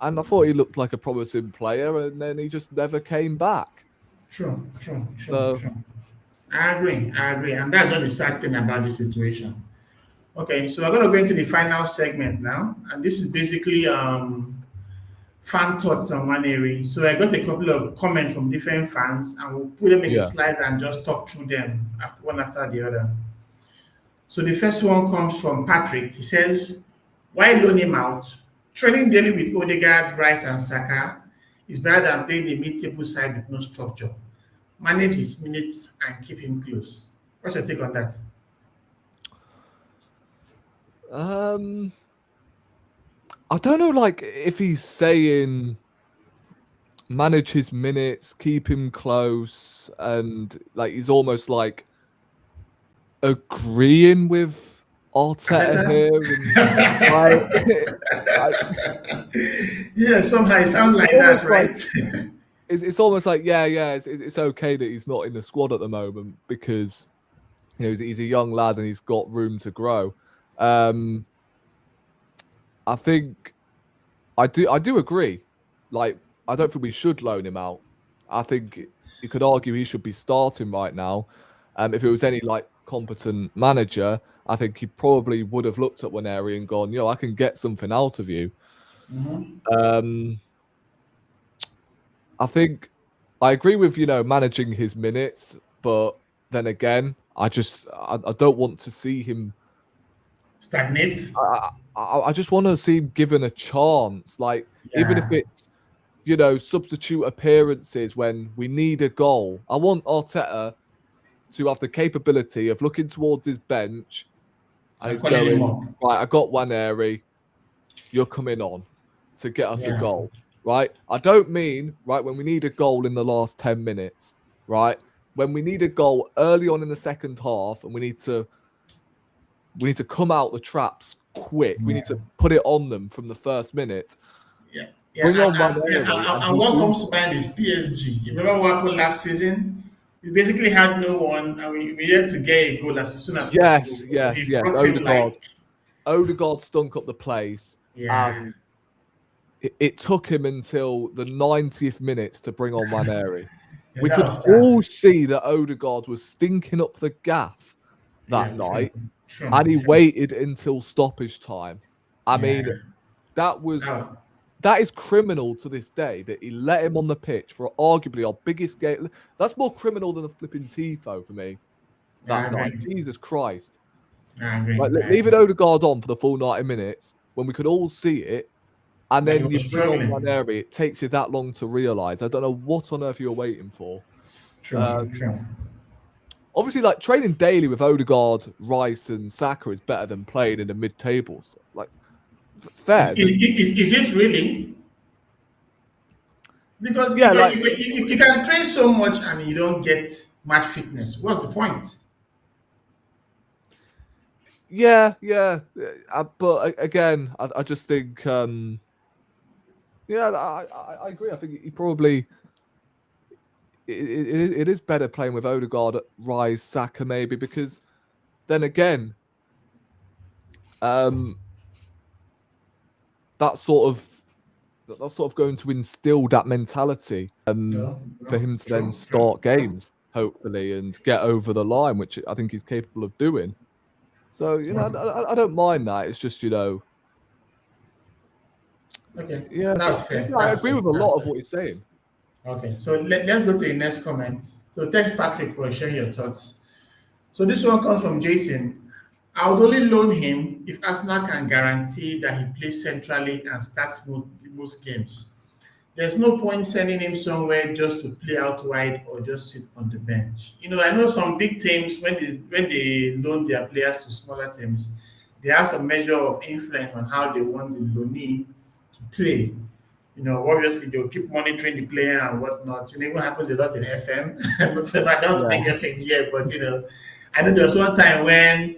And I thought he looked like a promising player, and then he just never came back. True. I agree, and that's not the sad thing about this situation. Okay, so we're going to go into the final segment now, and this is basically fan thoughts on Nwaneri. So I got a couple of comments from different fans, and we'll put them in the slides and just talk through them one after the other. So the first one comes from Patrick. He says, "Why loan him out? Training daily with Odegaard, Rice, and Saka is better than playing the mid-table side with no structure. Manage his minutes and keep him close." What's your take on that? I don't know, like, if he's saying manage his minutes, keep him close, and like he's almost like agreeing with Arteta here. Yeah, somehow it sounds like that, right? It's almost like it's okay that he's not in the squad at the moment because he's a young lad and he's got room to grow. I think I do agree. Like, I don't think we should loan him out. I think you could argue he should be starting right now. If it was any like competent manager, I think he probably would have looked at Nwaneri and gone, I can get something out of you. I think I agree with managing his minutes, but then again, I don't want to see him stagnate. I just want to see him given a chance, like even if it's substitute appearances when we need a goal. I want Arteta to have the capability of looking towards his bench and he's going, right, I got Nwaneri, you're coming on to get us a goal, right? I don't mean, right, when we need a goal in the last 10 minutes, right? When we need a goal early on in the second half and we need to come out the traps quick. We need to put it on them from the first minute. And what comes to mind is PSG. You remember what happened last season? We basically had no one, and we had to get a goal as soon as possible. Yes. Odegaard stunk up the place. And it took him until the 90th minutes to bring on Nwaneri. Yeah, We that could was sad. all see that Odegaard was stinking up the gaff that Yeah, night, true, and he true. waited until stoppage time. I mean, That that is criminal to this day that he let him on the pitch for arguably our biggest game. That's more criminal than the flipping tifo for me that night. Jesus Christ. I agree. Like, leaving Odegaard on for the full 90 minutes when we could all see it, and Yeah, he then you was bring on struggling. Nwaneri, it takes you that long to realise. I don't know what on earth you were waiting for. True. Obviously, like, training daily with Odegaard, Rice, and Saka is better than playing in the mid-tables. Like, fair. Is it really? Because Yeah, you can train so much and you don't get match fitness. What's the point? Yeah. But again, I just think, I agree. I think he probably it is better playing with Odegaard, Rice, Saka maybe, because then again, that's sort of going to instill that mentality for him to then start games, hopefully, and get over the line, which I think he's capable of doing. So, I don't mind that. It's just, Okay. Yeah, That's fair. I agree with a lot of what you're saying. Okay, so let's go to the next comment. So thanks, Patrick, for sharing your thoughts. So this one comes from Jason. I would only loan him if Arsenal can guarantee that he plays centrally and starts most games. There's no point sending him somewhere just to play out wide or just sit on the bench. I know some big teams when they loan their players to smaller teams, they have some measure of influence on how they want the loanee to play. Obviously they'll keep monitoring the player and whatnot. It even happens a lot in FM. I don't think FM here, but I know there was one time when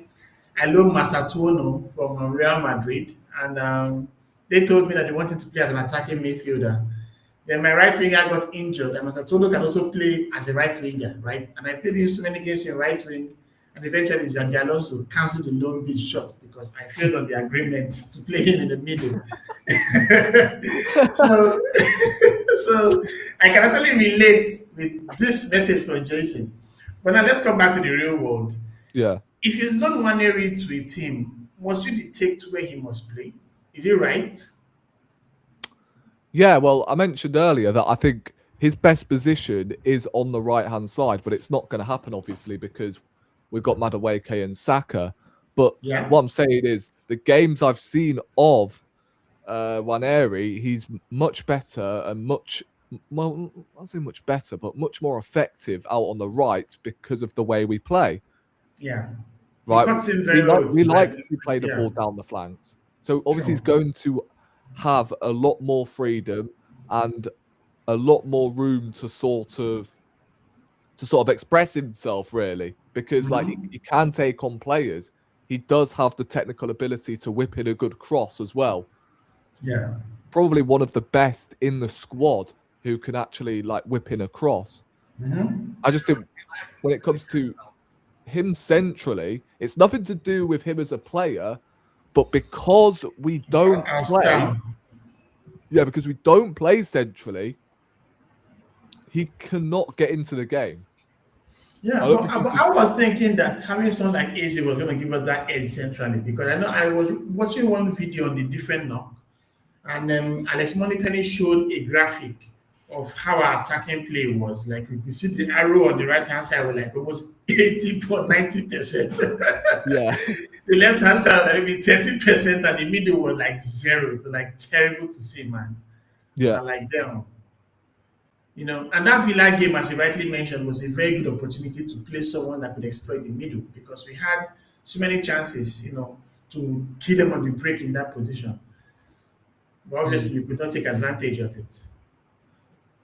I loaned Masatuono from Real Madrid, and they told me that they wanted to play as an attacking midfielder. Then my right winger got injured, and Masatuono can also play as a right winger, right? And I played him so many games in right wing, and eventually Xabi Alonso canceled the loan bid short because I failed on the agreement to play him in the middle. so I can actually relate with this message from Jason. But now let's come back to the real world. Yeah. If you loan Nwaneri to a team, must you dictate where he must play? Is it right? Yeah, well, I mentioned earlier that I think his best position is on the right-hand side, but it's not going to happen, obviously, because we've got Madueke and Saka. But what I'm saying is the games I've seen of Nwaneri, he's much better and I'll say much better, but much more effective out on the right because of the way we play. Yeah. Right. We like to play the ball down the flanks. So obviously he's going to have a lot more freedom and a lot more room to sort of express himself, really, because like he can take on players. He does have the technical ability to whip in a good cross as well. Yeah. Probably one of the best in the squad who can actually like whip in a cross. I just think when it comes to him centrally, it's nothing to do with him as a player, but because we don't because we don't play centrally, he cannot get into the game. Yeah, I was thinking that having someone like AJ was going to give us that edge centrally, because I know I was watching one video on the different knock, and then Alex Moneypenny showed a graphic of how our attacking play was. Like we could see the arrow on the right hand side was like almost 80.90%. Yeah. The left hand side was maybe 30%, and the middle was like 0. It's like terrible to see, man. Yeah. Like them. And that Villa game, as you rightly mentioned, was a very good opportunity to play someone that could exploit the middle, because we had so many chances, to kill them on the break in that position. But obviously, we could not take advantage of it.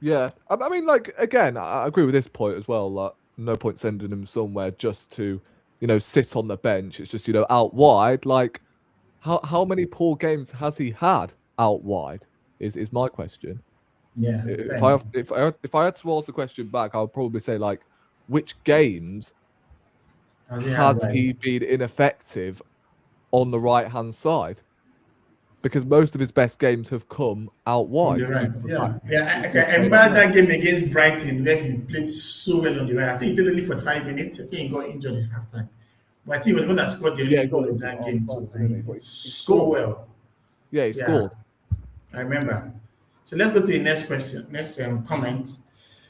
Yeah. I mean, like, again, I agree with this point as well. Like, no point sending him somewhere just to, sit on the bench. It's just, out wide. Like, how many poor games has he had out wide is my question. Yeah. If I had to ask the question back, I would probably say, like, which games has he been ineffective on the right hand side? because most of his best games have come out From wide. the right, due to the yeah. fact Yeah, I he's can playing out remember wide. that game against Brighton where he played so well on the right. I think he played only for 5 minutes. I think he got injured in halftime. But I think he was the one that scored the Yeah, only he got goal of injured at that half game time, too. And didn't he he? But did he so scored. well. Yeah, he Yeah, scored. I remember. So let's go to the next question, next comment.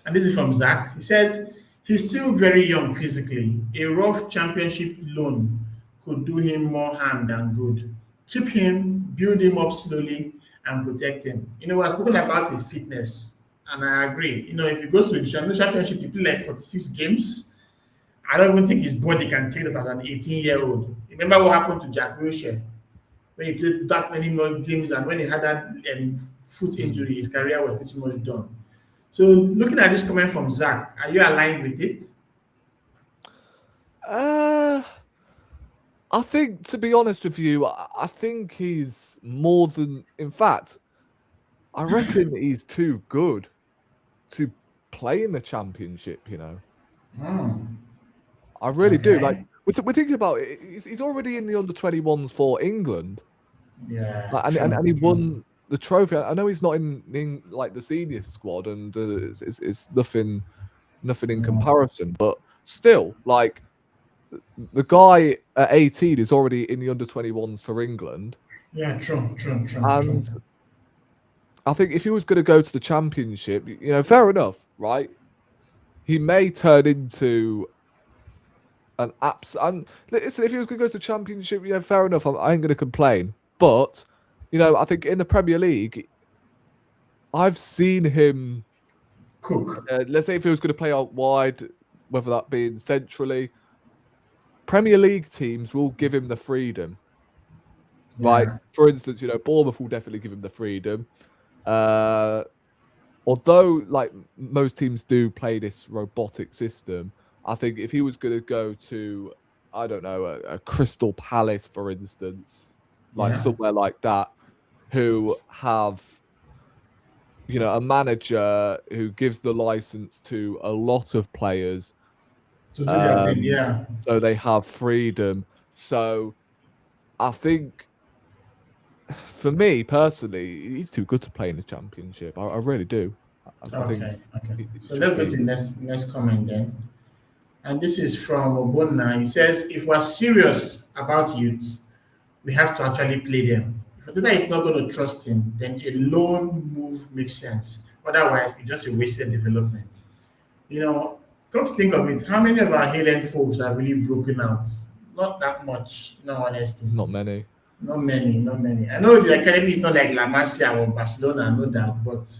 And this is from Zach. He says, he's still very young physically. A rough championship loan could do him more harm than good. Keep him, build him up slowly, and protect him. We've spoken about his fitness, and I agree. If he goes to the championship, he play like 46 games. I don't even think his body can take that as an 18-year-old. Remember what happened to Jack Wilshere? When he played that many more games and when he had that foot injury, his career was pretty much done. So, looking at this comment from Zach, are you aligned with it? I think, to be honest with you, I think he's more than. In fact, I reckon he's too good to play in the championship. I really do. Like, Okay. we're thinking about it. He's already in the under-21s for England, Yeah, like, and he won the trophy. I know he's not in like the senior squad, and it's nothing in comparison. But still, like, the guy at 18 is already in the under-21s for England. Yeah, true. And I think if he was going to go to the championship, fair enough, right? He may turn into an and listen, if he was going to go to the championship, fair enough. I ain't going to complain. But I think in the Premier League, I've seen him. Cook. Let's say if he was going to play out wide, whether that be centrally, Premier League teams will give him the freedom. Right? Yeah. For instance, Bournemouth will definitely give him the freedom. Although, like, most teams do play this robotic system, I think if he was going to go to, I don't know, a Crystal Palace, for instance, like Yeah. somewhere like that, who have, a manager who gives the license to a lot of players, To do their thing, yeah. so they have freedom. So I think, for me personally, he's too good to play in the championship. I really do. I think Okay. it's So just let's go to the next comment then. And this is from Obonna. He says, if we're serious about youth, we have to actually play them. If Ateta is not going to trust him, then a loan move makes sense. Otherwise, it's just a wasted development. Come to think of it, how many of our Haaland folks are really broken out? Not that much, no honesty. not many. Not many. I know the academy is not like La Masia or Barcelona, I know that, but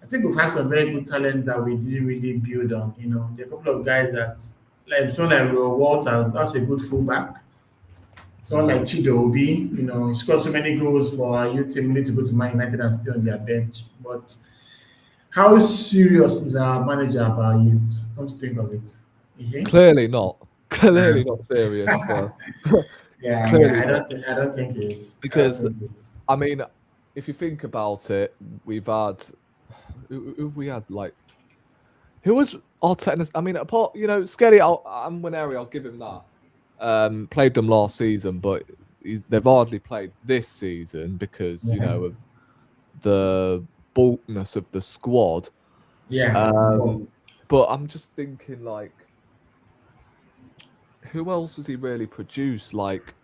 I think we've had some very good talent that we didn't really build on. There are a couple of guys that, like someone like Roy Walters, that's a good fullback. Someone like Chido Obi, he scored so many goals for our youth team, need to go to Man United and stay on their bench. But how serious is our manager about youth? Come to think of it. You see? Clearly not. Clearly not serious. Yeah, Clearly I not. don't think it is. Because, I mean, if you think about it, we've had who we had, like, who was Arteta? I mean, apart, Skelly and Nwaneri, I'll give him that. Played them last season, but they've hardly played this season because of the bulkness of the squad. Yeah. But I'm just thinking, like, who else has he really produced? Like,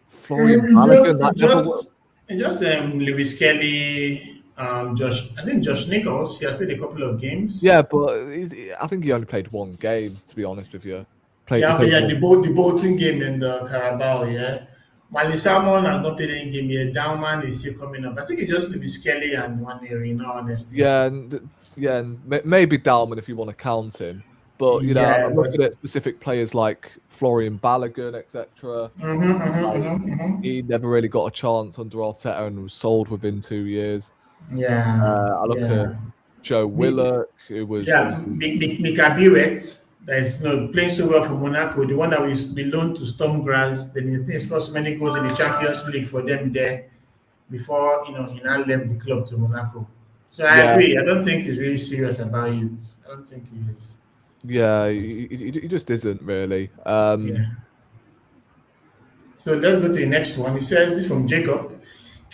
Florian Balogun. Just Lewis Kelly, Josh. I think Josh Nichols. He has played a couple of games. Yeah, but I think he only played one game. To be honest with you, the Bolton game in the Carabao. Yeah, Mali Salmon has not played any game yet. Downman is still coming up. I think it's just Lewis Kelly and Nwaneri. In all honesty. Yeah, and maybe Dalman if you want to count him. But I'm looking at specific players like Florian Balogun, etc. He never really got a chance under Arteta and was sold within 2 years. Yeah. I look at Joe Willock, who was Mika Biret, that is playing so well for Monaco, the one that we loaned to Stormgrass. Then he think he scored so many goals in the Champions League for them there before he now left the club to Monaco. So I agree. I don't think he's really serious about youth. I don't think he is. Yeah, he just isn't really. So let's go to the next one. He says, this is from Jacob.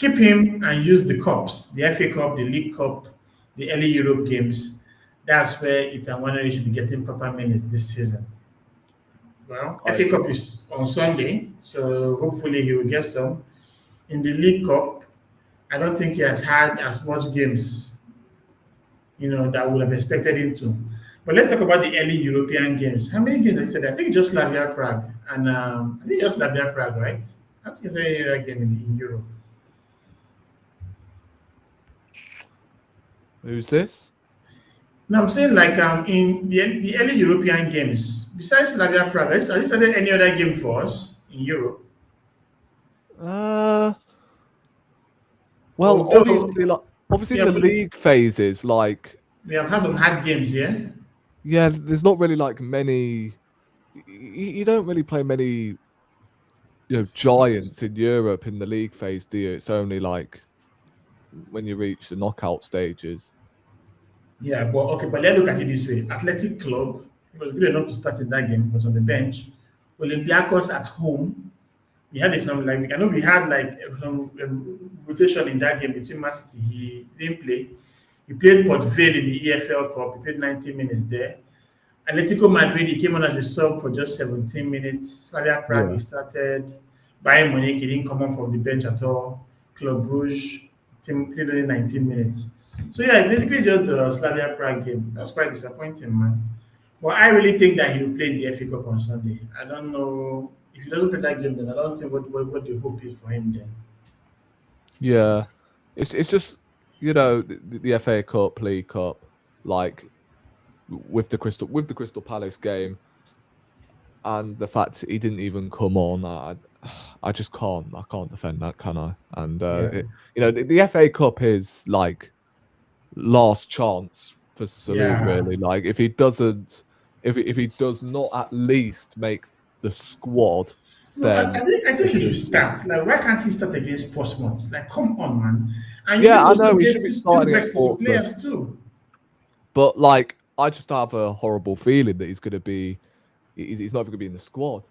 Keep him and use the cups, the FA Cup, the League Cup, the early Europe games. That's where Ethan Nwaneri should be getting proper minutes this season. Well, I FA agree. Cup is on Sunday, so hopefully he will get some. In the League Cup, I don't think he has had as much games, that I would have expected him to. But let's talk about the early European games. How many games have you said? I think just Slavia Prague, and I think just Slavia Prague, right? I think it's any other game in Europe. Who's this? No, I'm saying like in the early European games, besides Slavia Prague, has there started any other game for us in Europe? Well, Although, obviously yeah, in the league phases, like, we have had some hard games, yeah. yeah, there's not really like many. You don't really play many, giants in Europe in the league phase, do you? It's only like when you reach the knockout stages. Yeah, but okay, but let's look at it this way. Athletic Club, he was good enough to start in that game, was on the bench. Olympiacos at home, we had some like I know we had like some rotation in that game between Man City. He didn't play. He played Port Vale in the EFL Cup. He played 90 minutes there. Atletico Madrid, he came on as a sub for just 17 minutes. Slavia Prague, he Yeah. started. Bayern Munich, he didn't come on from the bench at all. Club Brugge, played only 19 minutes. So yeah, basically just the Slavia Prague game. That's quite disappointing, man. But I really think that he will play in the FA Cup on Sunday. I don't know if he doesn't play that game. Then I don't think what the hope is for him. Then Yeah, it's just the FA Cup, League Cup, like with the Crystal Palace game, and the fact he didn't even come on, I just can't defend that, can I? And yeah, the FA Cup is like last chance for Salute, yeah. really. Like if he doesn't, if he does not at least make the squad, No, I then think he should start. Like, why can't he start against Portsmouth? Like, come on, man. And you need yeah, to I also know he get should be this starting at rest some Portsmouth. players too. But like, I just have a horrible feeling that he's not even going to be in the squad.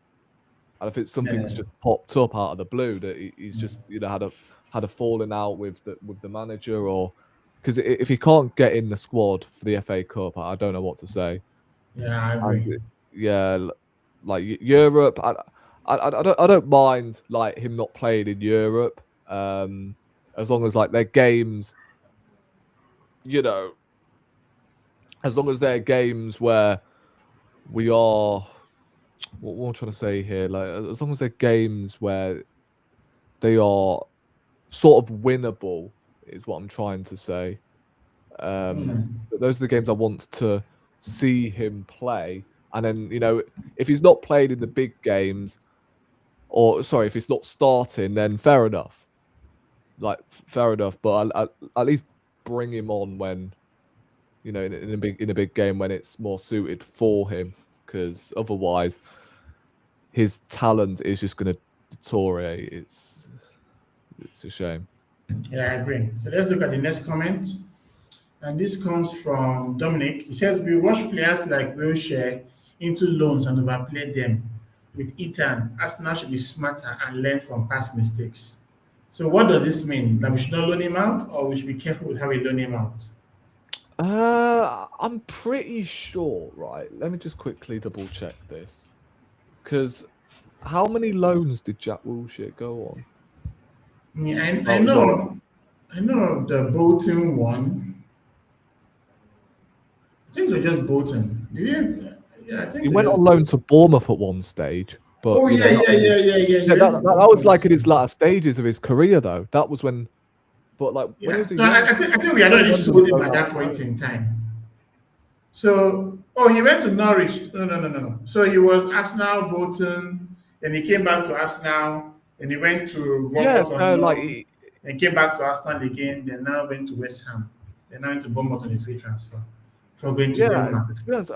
And I think something's Yeah. just popped up out of the blue that he's just had a falling out with the manager, or because if he can't get in the squad for the FA Cup, I don't know what to say. Yeah, I And agree. like Europe, I don't mind like him not playing in Europe, as long as like their games, you know, as long as they're games where we are, what am I trying to say here? Like, as long as they're games where they are sort of winnable, is what I'm trying to say. But those are the games I want to see him play. And then, if he's not played in the big games, or sorry, if he's not starting, then fair enough. Like, fair enough. But I at least bring him on when, in a big game when it's more suited for him, because otherwise his talent is just going to deteriorate. It's a shame. Yeah, I agree. So let's look at the next comment. And this comes from Dominic. He says, we rush players like Wilshere into loans and overplay them. With Ethan, Arsenal should be smarter and learn from past mistakes. So what does this mean? That we should not loan him out, or we should be careful with how we loan him out? I'm pretty sure, right? Let me just quickly double check this. Because how many loans did Jack Wilshere go on? I mean, I Oh, know, I know the Bolton one. I think it was just Bolton. Did you? Yeah, I think he they went just. on loan to Bournemouth at one stage, but Oh yeah, yeah. He yeah, went to that was like in Bournemouth. his latter stages of his career, though. That was when, but like when he Yeah, was a no, young, I think we had already when did he sold him go at down that on point loan? in time. So, he went to Norwich. No. So he was Arsenal, Bolton, then he came back to Arsenal, then he went to Yeah, Bournemouth so on like loan, then came back to Arsenal again, then now went to West Ham, then now into Bournemouth on a free transfer for going to yeah, Denmark. to be honest,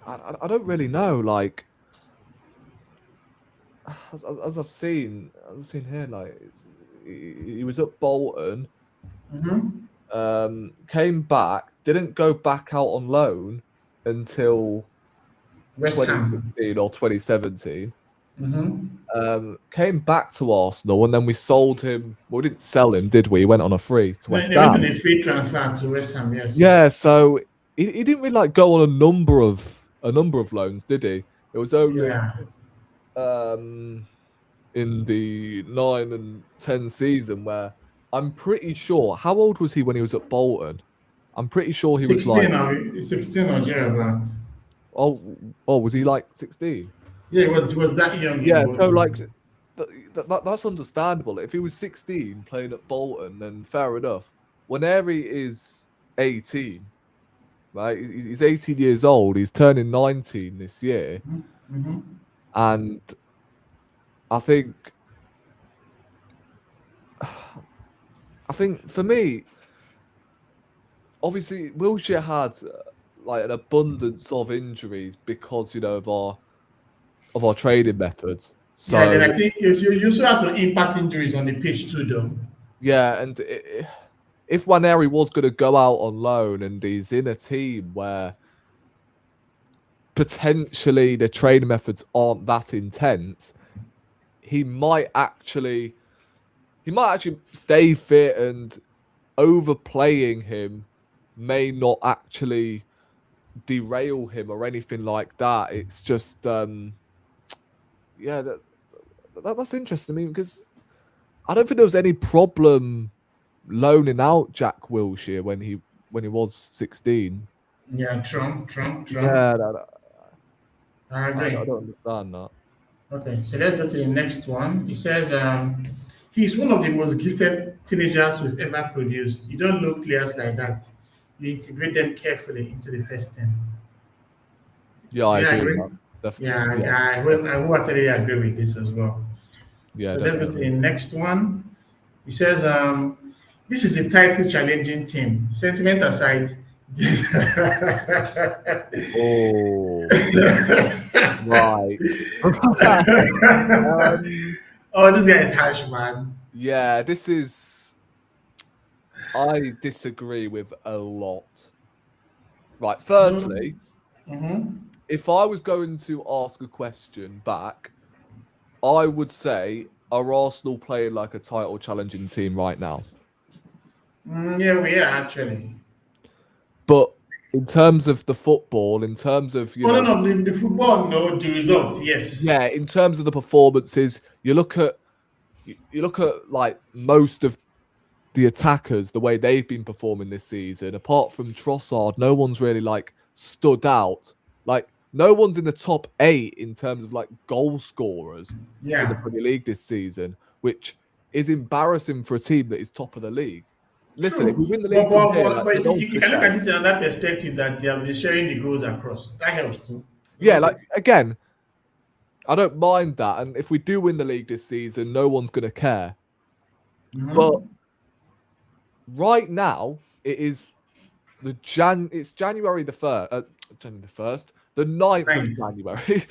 I don't really know. Like as I've seen here, like he was at Bolton, came back, didn't go back out on loan until West Ham. 2016 or 2017. Came back to Arsenal, and then we sold him. Well, we didn't sell him, did we? He went on a free to West They went on Ham. a free transfer to West Ham, yes. Yeah, so he didn't really like go on a number of loans, did he? It was only in the 9 and 10 season where I'm pretty sure. How old was he when he was at Bolton? I'm pretty sure he was like 16 or thereabouts. oh, was he like 16? Yeah, he was that young. Yeah, so like that's understandable. If he was 16 playing at Bolton, then fair enough. Nwaneri is 18, right? He's 18 years old. He's turning 19 this year, and I think for me, obviously Wilshere had like an abundance of injuries because of our training methods. So yeah, then I think you also have some impact injuries on the pitch too, though. Yeah, and if Nwaneri was going to go out on loan and he's in a team where potentially the training methods aren't that intense, he might actually stay fit, and overplaying him may not actually derail him or anything like that. It's just that's interesting. I mean, because I don't think there was any problem loaning out Jack Wilshere when he was 16. Yeah, Trump. Yeah, I agree. I don't understand that. Okay, so let's go to the next one. He says he's one of the most gifted teenagers we've ever produced. You don't know players like that. You integrate them carefully into the first team. Yeah, I agree. With that. Definitely. I wholeheartedly agree with this as well. Yeah. So let's go to the next one. He says, this is a title challenging team. Sentiment aside. Oh, right. This guy is harsh, man. Yeah, I disagree with a lot. Right, firstly, if I was going to ask a question back, I would say, are Arsenal playing like a title challenging team right now? Yeah, we are actually. But in terms of the football, in terms of the football, no, the results, yes. Yeah, in terms of the performances, you look at like most of the attackers, the way they've been performing this season. Apart from Trossard, no one's really like stood out. Like no one's in the top 8 in terms of like goal scorers in the Premier League this season, which is embarrassing for a team that is top of the league. Listen, if we win the league, but you can look at it in that perspective that they have been sharing the goals across. That helps too. Yeah, like again, I don't mind that, and if we do win the league this season, no one's going to care. But right now, it is it's January the 1st, the 9th of January.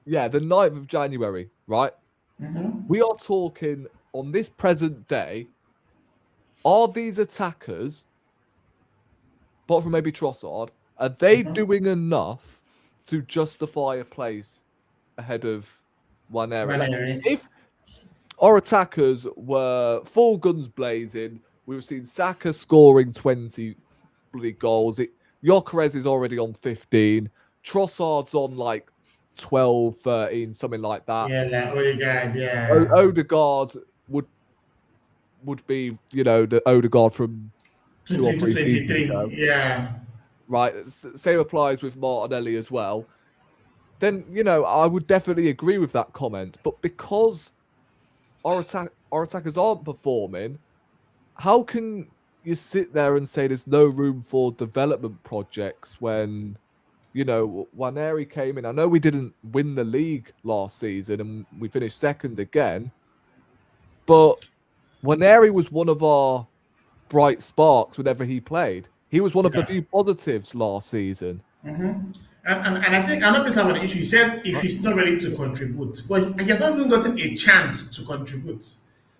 Yeah, the 9th of January, right? We are talking on this present day. Are these attackers, apart from maybe Trossard, are they doing enough to justify a place ahead of Nwaneri? If our attackers were full guns blazing, we've seen Saka scoring 20 bloody goals. Gyökeres is already on 15. Trossard's on like 12, 13, something like that. Yeah, like Odegaard, yeah. Odegaard would be, the Odegaard from 2 or 3 seasons ago. Yeah. Right. Same applies with Martinelli as well. Then, I would definitely agree with that comment. But because our attackers aren't performing, how can you sit there and say there's no room for development projects when, Nwaneri came in? I know we didn't win the league last season and we finished second again, but Nwaneri was one of our bright sparks whenever he played. He was one of the few positives last season. And I think another place I have an issue. He said if he's not ready to contribute, but he has not even gotten a chance to contribute.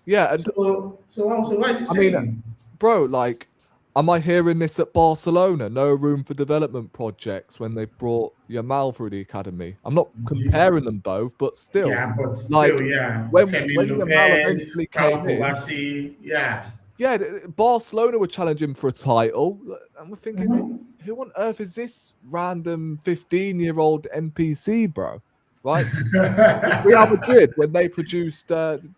Yeah. And so why is he saying? Bro, like, am I hearing this at Barcelona? No room for development projects when they brought Yamal through the academy. I'm not comparing them both, but still. Yeah, but like, still, yeah. when Femi Yamal Lopez, eventually Pau came in, Kubasi, yeah. yeah, Barcelona were challenging for a title, and we're thinking, who on earth is this random 15-year-old NPC, bro? Right? Real Madrid, when they produced, did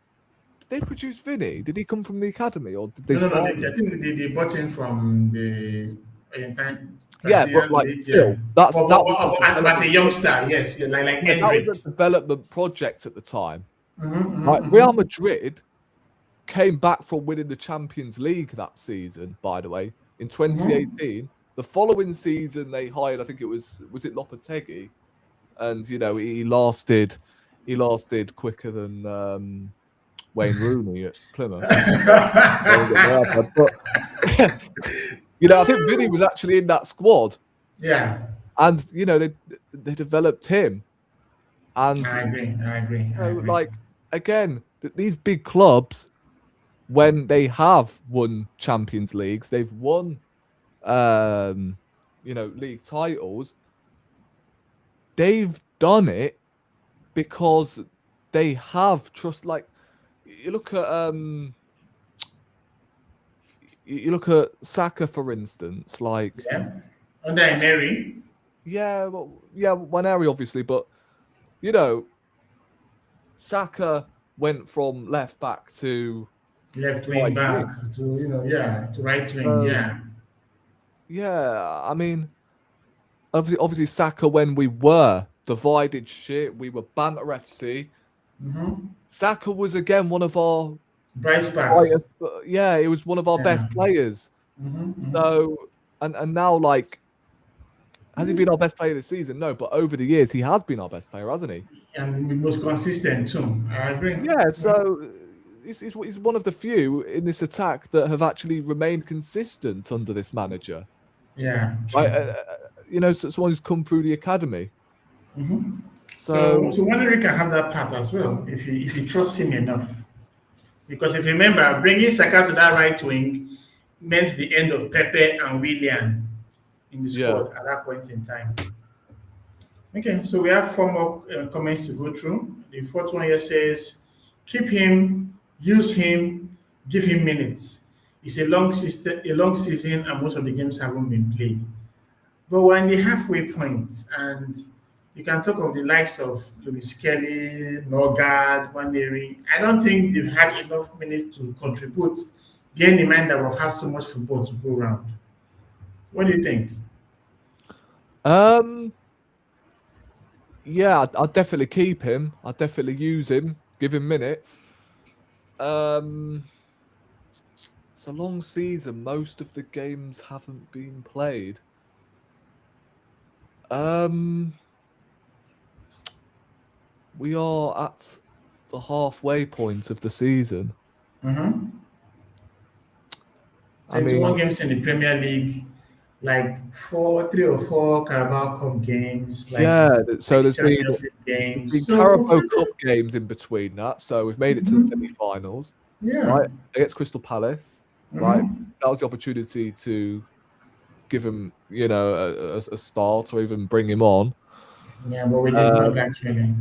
they produce Vinny? Did he come from the academy, or did they No, sign I him? think they bought him from the Argentine Yeah, but Brazilian like league, yeah. still, that was a As a development. youngster, yes, yeah, like Yeah, that was Endrick. a development project at the time. Like Real Madrid came back from winning the Champions League that season, by the way, in 2018. The following season, they hired, I think it was it Lopetegui, and he lasted quicker than Wayne Rooney at Plymouth. But I think Vinny was actually in that squad. Yeah. And they developed him. And I agree. so, like, again, these big clubs, when they have won Champions Leagues, they've won league titles, they've done it because they have trust. Like, you look at Saka, for instance, like, yeah. Under Nwaneri. Yeah, Nwaneri, obviously, but Saka went from left back to Left wing back to to right wing, yeah. Yeah, I mean, obviously Saka, when we were divided shit, we were Banter FC. Saka was again one of our bright sparks. Yeah, he was one of our best players. So, and now, like, has he been our best player this season? No, but over the years, he has been our best player, hasn't he? And the most consistent too. I agree. Yeah, so he's one of the few in this attack that have actually remained consistent under this manager. Yeah. Someone who's come through the academy. So Nwaneri can have that part as well if you trust him enough. Because if you remember, bringing Saka to that right wing meant the end of Pepe and Willian in the squad at that point in time. Okay, so we have 4 more comments to go through. The fourth one here says, keep him, use him, give him minutes. It's a long season, and most of the games haven't been played. But we're in the halfway point, and you can talk of the likes of Luis Kelly, Norgard, Nwaneri. I don't think they've had enough minutes to contribute, bearing in mind that we've had so much football to go around. What do you think? Yeah, I'd definitely keep him. I'd definitely use him, give him minutes. It's a long season. Most of the games haven't been played. We are at the halfway point of the season. 21 games in the Premier League, like 3 or 4 Carabao Cup games. Like so there's been games. Carabao Cup games in between that. So we've made it to the semi-finals. Yeah. Right, against Crystal Palace. Right, that was the opportunity to give him, a start or even bring him on. Yeah, but we did not actually.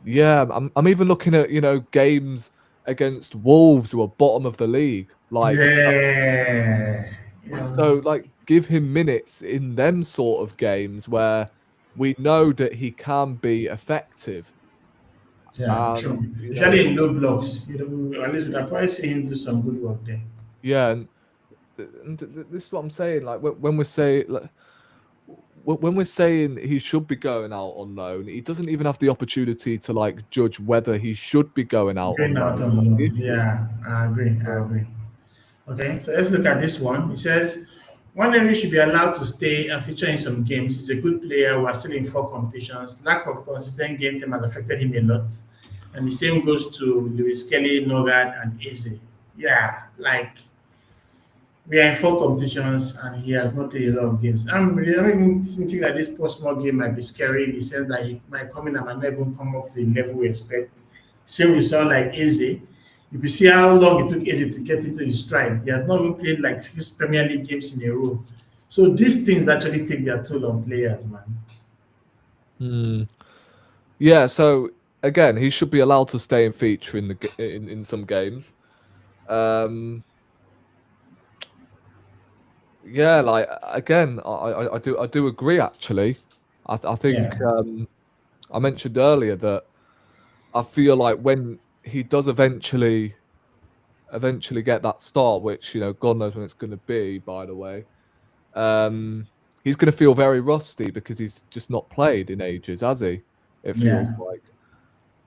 Yeah, I'm even looking at games against Wolves, who are bottom of the league. Like, so, like, give him minutes in them sort of games where we know that he can be effective. Yeah, true. Usually in low blocks, at least we can probably see him do some good work there. Yeah, and this is what I'm saying. Like, when we're saying he should be going out on loan, he doesn't even have the opportunity to, like, judge whether he should be going out on loan. Yeah, I agree. Okay, so let's look at this one. It says, Nwaneri should be allowed to stay and feature in some games. He's a good player. We're still in 4 competitions. Lack of consistent game time has affected him a lot. And the same goes to Luis Kelly, Norgard, and Eze. Yeah, like, we are in 4 competitions and he has not played a lot of games. I'm really even thinking that this post-small game might be scary in the sense that he might come in and might not even come up to the level we expect. Same we saw like Eze. You could see how long it took Eze to get into his stride. He had not even played like 6 Premier League games in a row. So these things actually take their toll on players, man. Yeah, so again, he should be allowed to stay and feature in some games. Yeah, like again, I do agree. Actually, I think Yeah, I mentioned earlier that I feel like when he does eventually get that start, which God knows when it's going to be. By the way, he's going to feel very rusty because he's just not played in ages, has he? It feels yeah, like.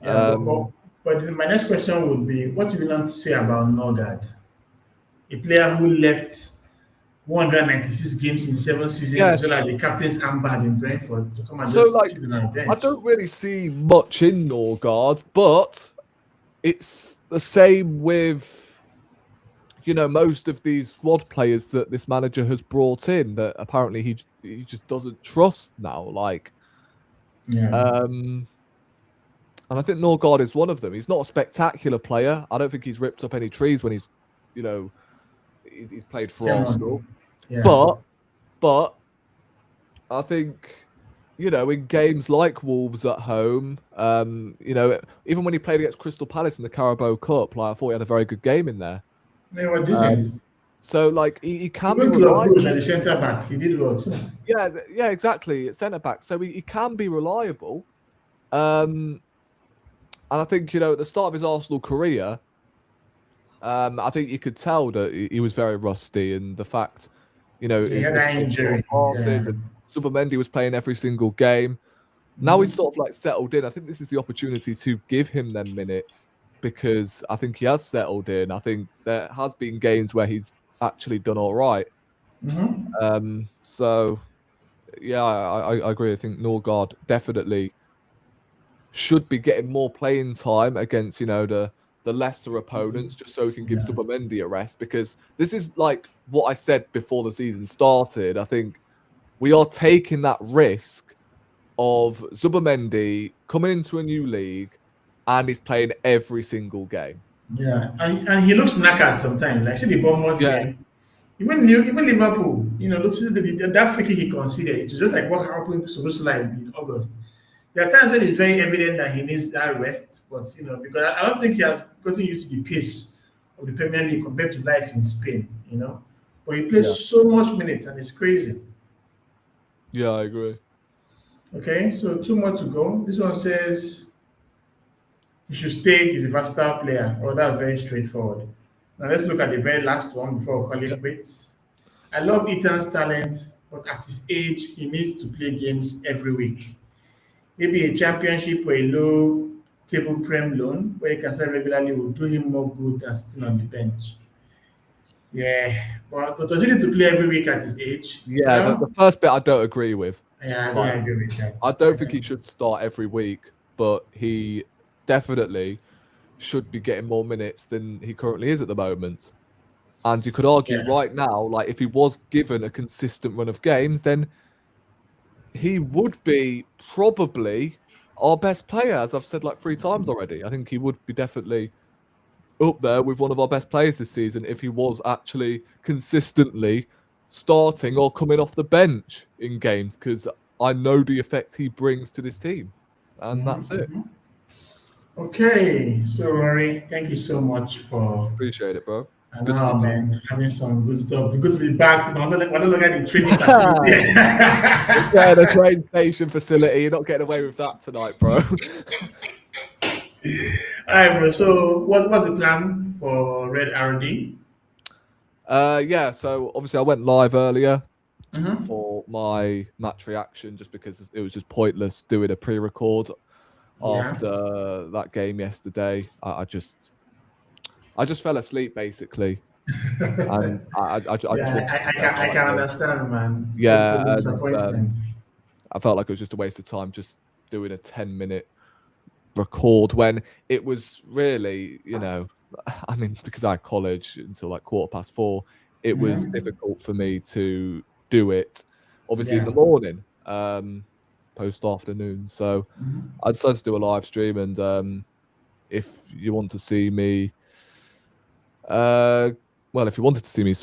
yeah. Um, But my next question would be, what do you want to say about Norgard, a player who left 196 games in 7 seasons, yeah. as well as the captain's armband in Brentford to come and So just like, sit on the I bench? don't really see much in Norgard, but it's the same with most of these squad players that this manager has brought in that apparently he just doesn't trust now. Like, Yeah, and I think Norgard is one of them. He's not a spectacular player. I don't think he's ripped up any trees when you know, he's played for come on. Arsenal. Yeah, But I think, in games like Wolves at home, even when he played against Crystal Palace in the Carabao Cup, like I thought he had a very good game in there. they were decent. Um, so like he can be Even Club Brugge reliable. at the centre back, he did well too. Yeah, exactly. At centre back, so he can be reliable. And I think at the start of his Arsenal career, I think you could tell that he was very rusty, and the fact, He his had that injury. passes Yeah. and Supermendi was playing every single game. Now he's sort of like settled in. I think this is the opportunity to give him them minutes because I think he has settled in. I think there has been games where he's actually done all right. So yeah, I agree. I think Norgard definitely should be getting more playing time against the lesser opponents, just so we can give Yeah. Supermendi a rest. Because this is like what I said before the season started. I think we are taking that risk of Zubimendi coming into a new league and he's playing every single game. Yeah, and he looks knackered sometimes. Like see the Bournemouth Yeah, game, even Liverpool, looks at that free kick he conceded. It was just like what happened supposed to like in August. There are times when it's very evident that he needs that rest, but because I don't think he has gotten used to the pace of the Premier League compared to life in Spain. But he yeah, plays so much minutes and it's crazy. yeah, I agree. Okay, so two more to go. This one says he should stay. He's a versatile player. Oh, that's very straightforward. Now let's look at the very last one before we call Yeah, it quits. I love Ethan's talent, but at his age, he needs to play games every week. Maybe a championship or a low table prem loan where he can start regularly will do him more good than sitting on the bench. Yeah, but does he need to play every week at his age? yeah. The Well, first bit I don't agree with. yeah, I don't Like, agree with that. I don't think he should start every week, but he definitely should be getting more minutes than he currently is at the moment. And you could argue Yeah, right now, like if he was given a consistent run of games, then he would be probably our best player, as I've said like 3 times already. I think he would be definitely up there with one of our best players this season if he was actually consistently starting or coming off the bench in games, because I know the effect he brings to this team. And that's it. okay. So, Rory, thank you so much for. Appreciate it, bro. I Good to be know, back. man, having some good stuff. Good to be back. We're not looking at the training facility. Yeah, the train station facility. You're not getting away with that tonight, bro. All right, bro. So, what's the plan for Red RD? Yeah, so obviously I went live earlier Mm-hmm. for my match reaction just because it was just pointless doing a pre-record Yeah. after that game yesterday. I just fell asleep basically, and I just Yeah, wanted to get I out can of it. understand, man. Yeah, Total and disappointment. I felt like it was just a waste of time just doing a 10-minute record when it was really, I mean, because I had college until like 4:15, it was Mm-hmm. difficult for me to do it, obviously in Yeah. the morning, post afternoon. So Mm-hmm. I decided to do a live stream, and if you want to see me Well, if you wanted to see me,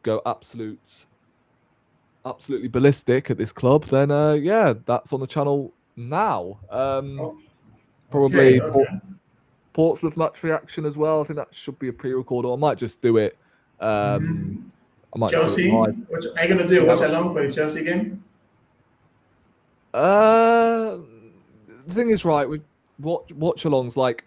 go absolutely ballistic at this club, then yeah, that's on the channel now. Probably Okay. Portsmouth match reaction as well. I think that should be a pre-record, or I might just do it. I might just do Chelsea, it live. what are you gonna do? Watch along for the Chelsea game? The thing is, right, with watch alongs, like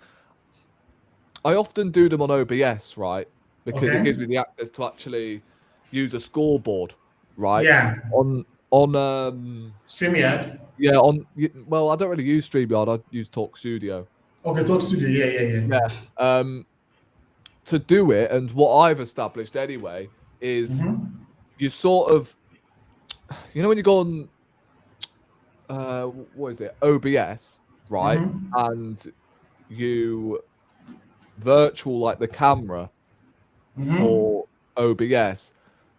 I often do them on OBS, right, because it gives me the access to actually use a scoreboard, right? Yeah. On StreamYard. yeah, well, I don't really use StreamYard. I use Talk Studio. Okay, Talk Studio. Yeah. To do it, and what I've established anyway is you sort of, when you go on, what is it, OBS, right, and you virtual like the camera for OBS,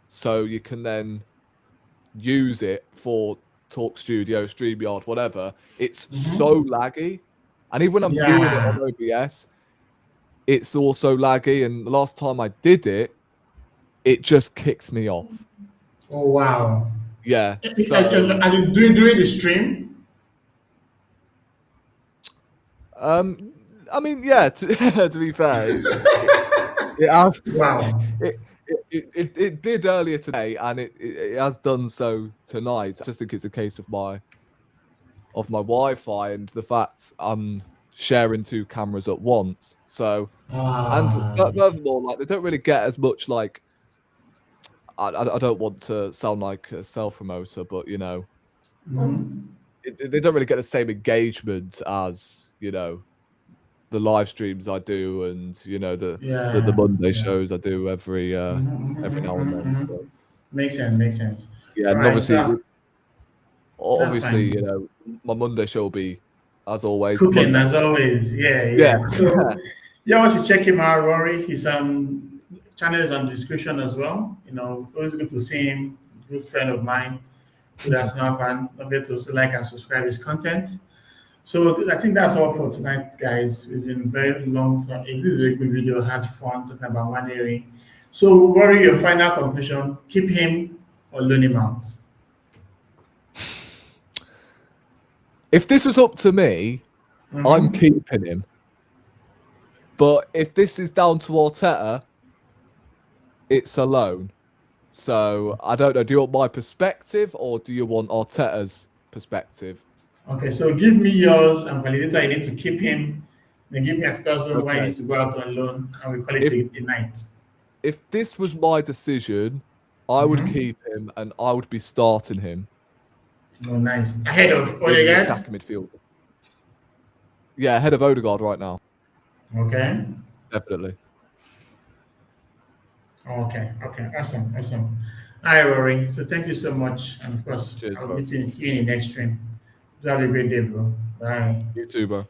so you can then use it for Talk Studio, StreamYard, whatever. It's so laggy, and even when I'm doing it on OBS, it's also laggy. And the last time I did it, it just kicks me off. Oh wow! Yeah. So, as in during the stream. I mean, yeah. To be fair, it did earlier today, and it has done so tonight. I just think it's a case of my Wi-Fi and the fact I'm sharing two cameras at once. So, and furthermore, like they don't really get as much like. I don't want to sound like a self-promoter, but they don't really get the same engagement as the live streams I do, and the Monday shows I do every now and then. So. Makes sense. Yeah, and obviously, my Monday show will be as always cooking as always. Yeah. So want to check him out, Rory. His channel is on the description as well. Always good to see him. Good friend of mine. Good Arsenal fan. Don't forget to also like and subscribe his content. So I think that's all for tonight, guys. We've been very long. This is a very good video. Had fun talking about Nwaneri. So, Rory, your final conclusion: keep him or loan him out? If this was up to me, I'm keeping him. But if this is down to Arteta, it's a loan. So I don't know. Do you want my perspective or do you want Arteta's perspective? Okay, so give me yours and validator. You need to keep him. Then give me a thousand why he needs to go out on loan, and we call it a night. If this was my decision, I would keep him and I would be starting him. Oh, nice. Ahead of Odegaard? Attacking midfield. Yeah, ahead of Odegaard right now. Okay. Definitely. Okay. Awesome. All right, Rory. So thank you so much. And of course, cheers, I'll meet you in the next stream. Have a great day, bro. Bye. You too, bro.